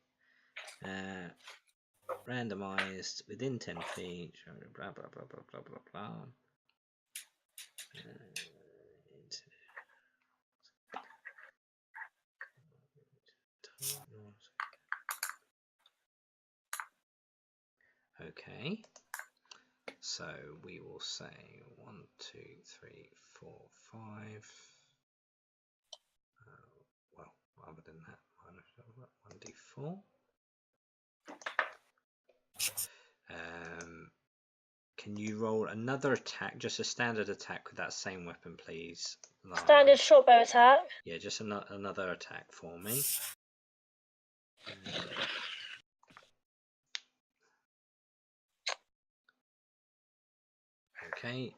Speaker 1: Randomized within 10 feet. Blah blah blah blah blah blah blah. Okay, so we will say 1, 2, 3, 4, 5. Well, other than that, -1d4. Can you roll another attack, just a standard attack with that same weapon, please? Lara?
Speaker 4: Standard short bow attack.
Speaker 1: Yeah, just another attack for me. Okay,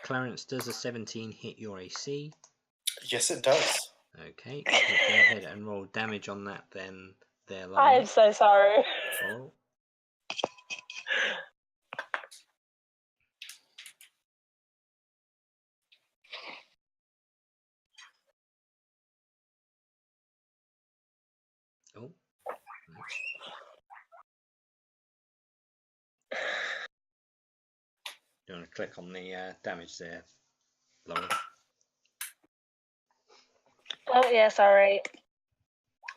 Speaker 1: Clarence, does a 17 hit your AC?
Speaker 3: Yes, it does.
Speaker 1: Okay, go ahead and roll damage on that then. There, Lara.
Speaker 4: I'm so sorry.
Speaker 1: Oh. Oh. You want to click on the damage there, Laura?
Speaker 4: Oh yeah, sorry.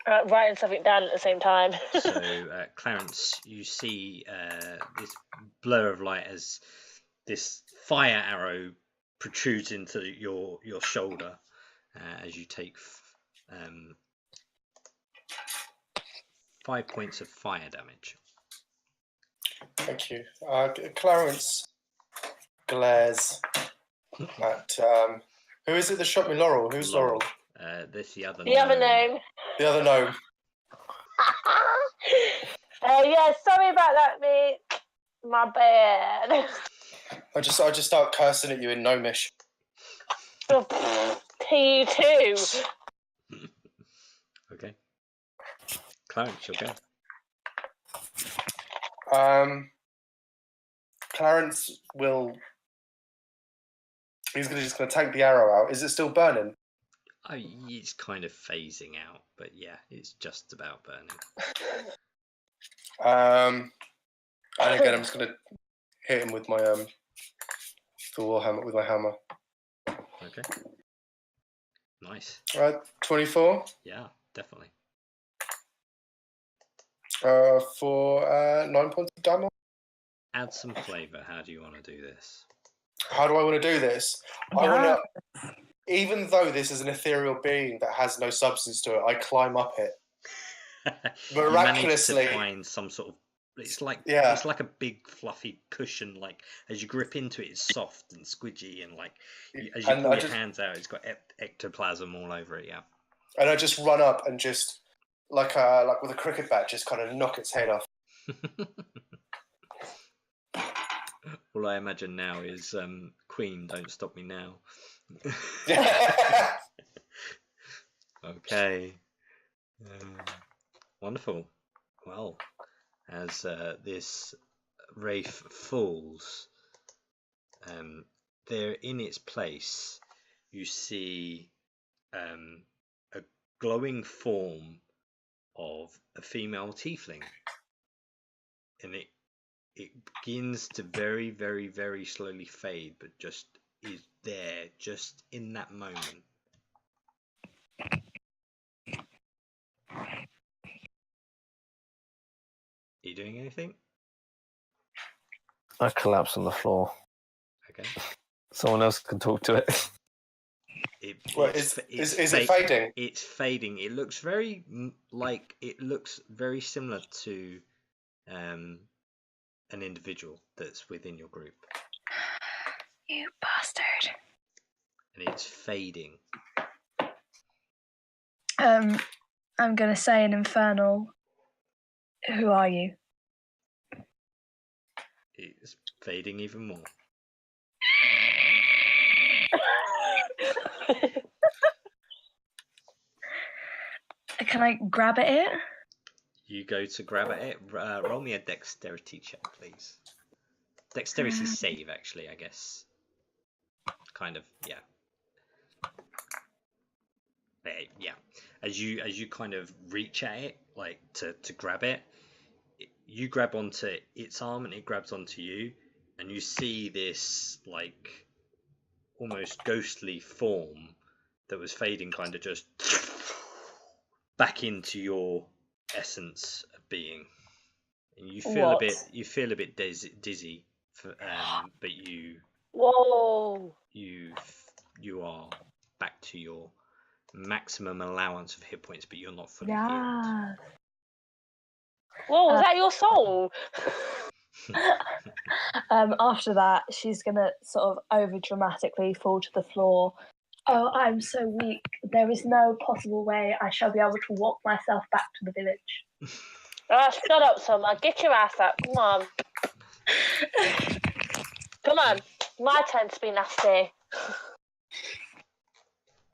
Speaker 4: Writing something down at the same time.
Speaker 1: So, Clarence, you see this blur of light as this fire arrow protrudes into your shoulder as you take 5 points of fire damage.
Speaker 3: Thank you. Clarence glares at who is it that shot me? Laurel. Who's Laurel?
Speaker 1: This the other.
Speaker 4: The other gnome.
Speaker 3: The other gnome.
Speaker 4: Yeah, sorry about that, mate. My bad.
Speaker 3: I just start cursing at you in gnomish.
Speaker 4: You too.
Speaker 1: Okay. Clarence, you'll go.
Speaker 3: Clarence will. He's just gonna take the arrow out. Is it still burning?
Speaker 1: It's kind of phasing out, but yeah, it's just about burning.
Speaker 3: And again, I'm just gonna hit him with my the warhammer with my hammer.
Speaker 1: Okay. Nice.
Speaker 3: 24.
Speaker 1: Yeah, definitely.
Speaker 3: For 9 points of damage.
Speaker 1: Add some flavour. How do you want to do this?
Speaker 3: How do I want to do this? I want to. Even though this is an ethereal being that has no substance to it, I climb up it. Miraculously,
Speaker 1: you manage to find some sort of. It's like a big fluffy cushion. Like as you grip into it, it's soft and squidgy, and like as you pull your hands out, it's got ectoplasm all over it. Yeah.
Speaker 3: And I just run up and just like with a cricket bat, just kind of knock its head off.
Speaker 1: All I imagine now is Queen, Don't Stop Me Now. Okay. Wonderful. Well, as this wraith falls, there in its place you see a glowing form of a female tiefling, and it begins to very, very, very slowly fade, but just is there just in that moment. Are you doing anything?
Speaker 7: I collapse on the floor.
Speaker 1: Okay.
Speaker 7: Someone else can talk to it.
Speaker 3: Is it fading?
Speaker 1: It's fading. It looks very very similar to an individual that's within your group.
Speaker 2: You bastard.
Speaker 1: And it's fading.
Speaker 2: I'm gonna say an infernal. Who are you?
Speaker 1: It's fading even more.
Speaker 2: Can I grab at it?
Speaker 1: You go to grab at it. Roll me a dexterity check, please. Dexterity save, actually, I guess. Kind of, yeah. Yeah. As you kind of reach at it, like to grab it, you grab onto its arm and it grabs onto you, and you see this like almost ghostly form that was fading kind of just back into your essence of being, and you feel a bit dizzy, but you are back to your maximum allowance of hit points, but you're not fully healed.
Speaker 4: Whoa, was that your song?
Speaker 2: After that, she's gonna sort of over dramatically fall to the floor. Oh, I'm so weak. There is no possible way I shall be able to walk myself back to the village.
Speaker 4: Shut up, Summer. Get your ass up. Come on. Come on. My turn to be nasty.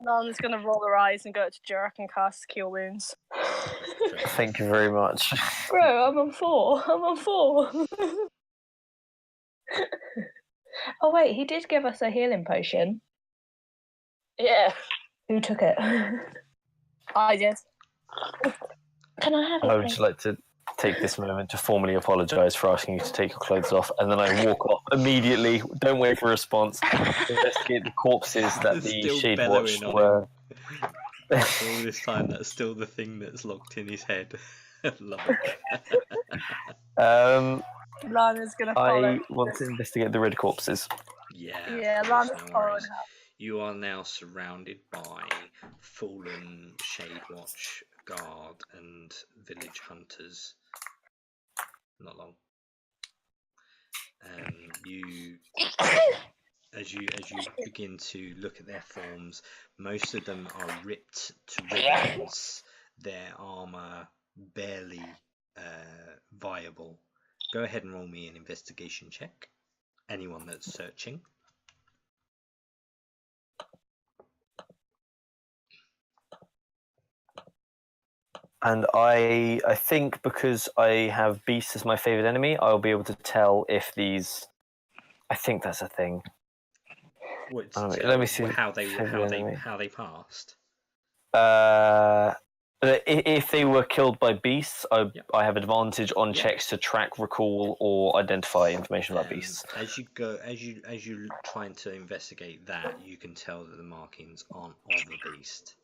Speaker 2: Lana's gonna roll her eyes and go to Jurak and cast Cure Wounds.
Speaker 7: Thank you very much.
Speaker 2: Bro, I'm on 4. Oh wait, he did give us a healing potion.
Speaker 4: Yeah.
Speaker 2: Who took it? I did. Can I have it?
Speaker 7: I would just like to take this moment to formally apologise for asking you to take your clothes off, and then I walk off immediately. Don't wait for a response. Investigate the corpses that the Shade Watch were.
Speaker 1: All this time, that's still the thing that's locked in his head. Love it.
Speaker 2: Lana's gonna follow.
Speaker 7: I want to investigate the red corpses.
Speaker 1: Yeah,
Speaker 2: Lana's
Speaker 1: no
Speaker 2: following
Speaker 1: worries.
Speaker 2: her.
Speaker 1: You are now surrounded by fallen Shade Watch guard and village hunters. Not long. As you begin to look at their forms, most of them are ripped to ribbons. Their armor barely viable. Go ahead and roll me an investigation check. Anyone that's searching.
Speaker 7: And I think because I have beasts as my favorite enemy, I'll be able to tell if these. I think that's a thing. Let me see
Speaker 1: how they passed.
Speaker 7: If they were killed by beasts, I have advantage on checks to track, recall, or identify information about beasts.
Speaker 1: As you trying to investigate that, you can tell that the markings aren't of a beast.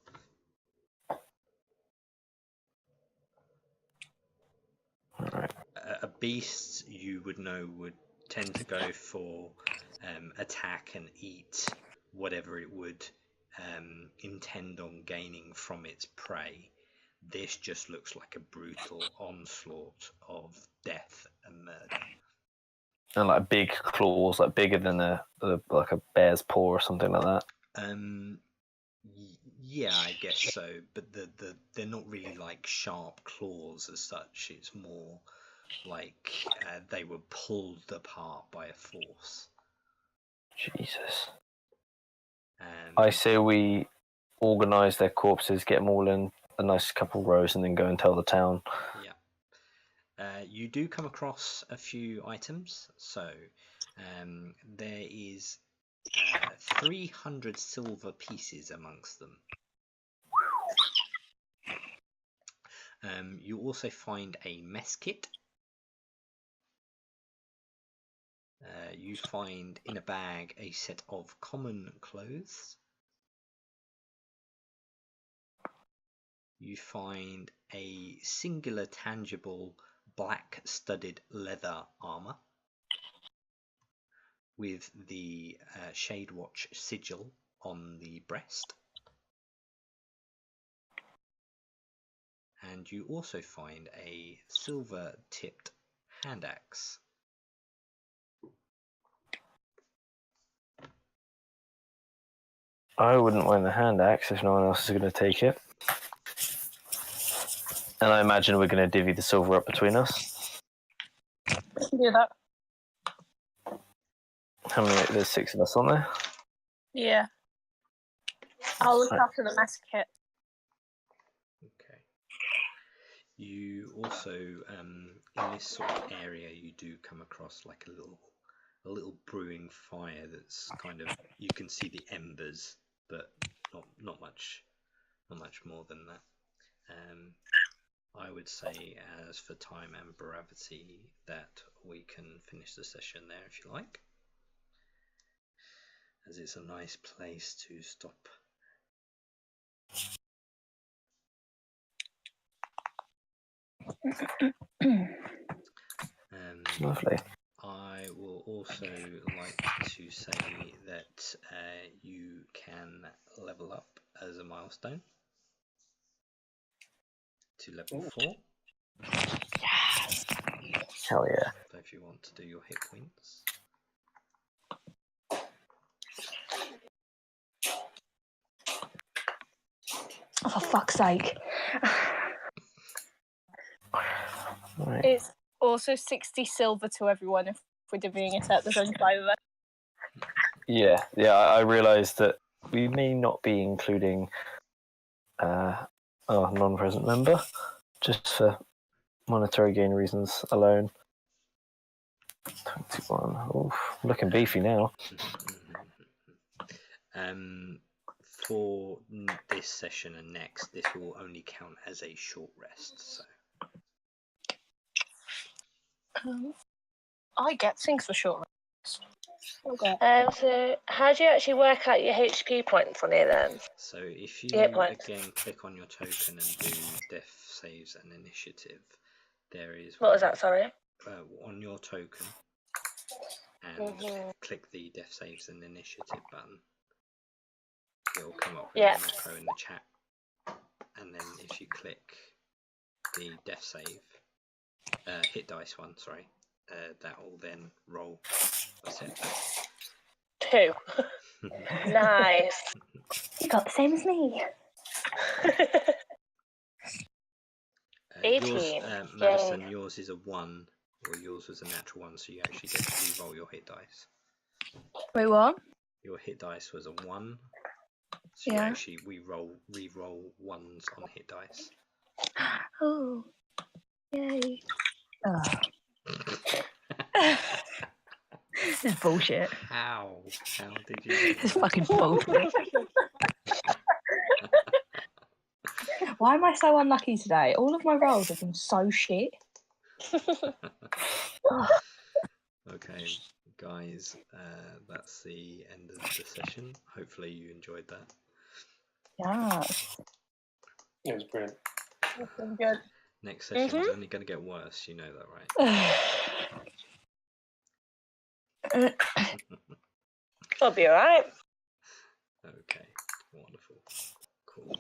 Speaker 7: Right.
Speaker 1: A beast you would know would tend to go for attack and eat whatever it would intend on gaining from its prey. This just looks like a brutal onslaught of death and murder.
Speaker 7: And like big claws, like bigger than like a bear's paw or something like that.
Speaker 1: Yeah, I guess so. But they're not really like sharp claws as such. It's more like they were pulled apart by a force.
Speaker 7: Jesus. I say we organise their corpses, get them all in a nice couple rows, and then go and tell the town.
Speaker 1: Yeah. You do come across a few items. So there is 300 silver pieces amongst them. You also find a mess kit. You find in a bag a set of common clothes. You find a singular tangible black studded leather armor with the Shadewatch sigil on the breast. And you also find a silver tipped hand axe.
Speaker 7: I wouldn't mind the hand axe if no one else is going to take it. And I imagine we're going to divvy the silver up between us.
Speaker 2: We can do that.
Speaker 7: How many? There's 6 of us on there.
Speaker 2: Yeah. I'll look after the mess kit.
Speaker 1: Okay. You also, in this sort of area, you do come across like a little brewing fire that's kind of, you can see the embers, but not much more than that. I would say, as for time and brevity, that we can finish the session there if you like, as it's a nice place to stop.
Speaker 7: Lovely.
Speaker 1: I will also like to say that you can level up as a milestone to level 4.
Speaker 2: Yes.
Speaker 7: Hell yeah.
Speaker 1: So if you want to do your hit points.
Speaker 5: Oh, for fuck's sake.
Speaker 7: Right.
Speaker 2: It's also 60 silver to everyone if we're divvying it out. There's only 5 of us.
Speaker 7: Yeah, I realised that we may not be including our non-present member, just for monetary gain reasons alone. 21. Oof, looking beefy now.
Speaker 1: For this session and next, this will only count as a short rest. So
Speaker 2: I get things for short rest. Okay.
Speaker 4: So how do you actually work out your HP points on it then?
Speaker 1: So if you
Speaker 4: Hit points.
Speaker 1: again click on your token and do death saves and initiative, there is
Speaker 4: What was that, sorry?
Speaker 1: on your token, and click the death saves and initiative button. It will come up with a macro in the chat, and then if you click the death save, hit dice one, sorry, that will then roll a set.
Speaker 4: 2. Nice.
Speaker 5: You got the same as me. 18.
Speaker 1: Yours, Madison, yours is a 1, or yours was a natural 1, so you actually get to re-roll your hit dice.
Speaker 2: Wait, what?
Speaker 1: Your hit dice was a 1, so you actually re-roll 1s on hit dice.
Speaker 2: Oh, yay.
Speaker 5: This is bullshit.
Speaker 1: How did you?
Speaker 5: This is fucking bullshit. Why am I so unlucky today? All of my rolls have been so shit.
Speaker 1: Okay, guys, that's the end of the session. Hopefully you enjoyed that.
Speaker 5: Yeah.
Speaker 3: It was brilliant.
Speaker 2: That's been good.
Speaker 1: Next session's only going to get worse, you know that, right?
Speaker 4: I'll be alright.
Speaker 1: Okay, wonderful, cool.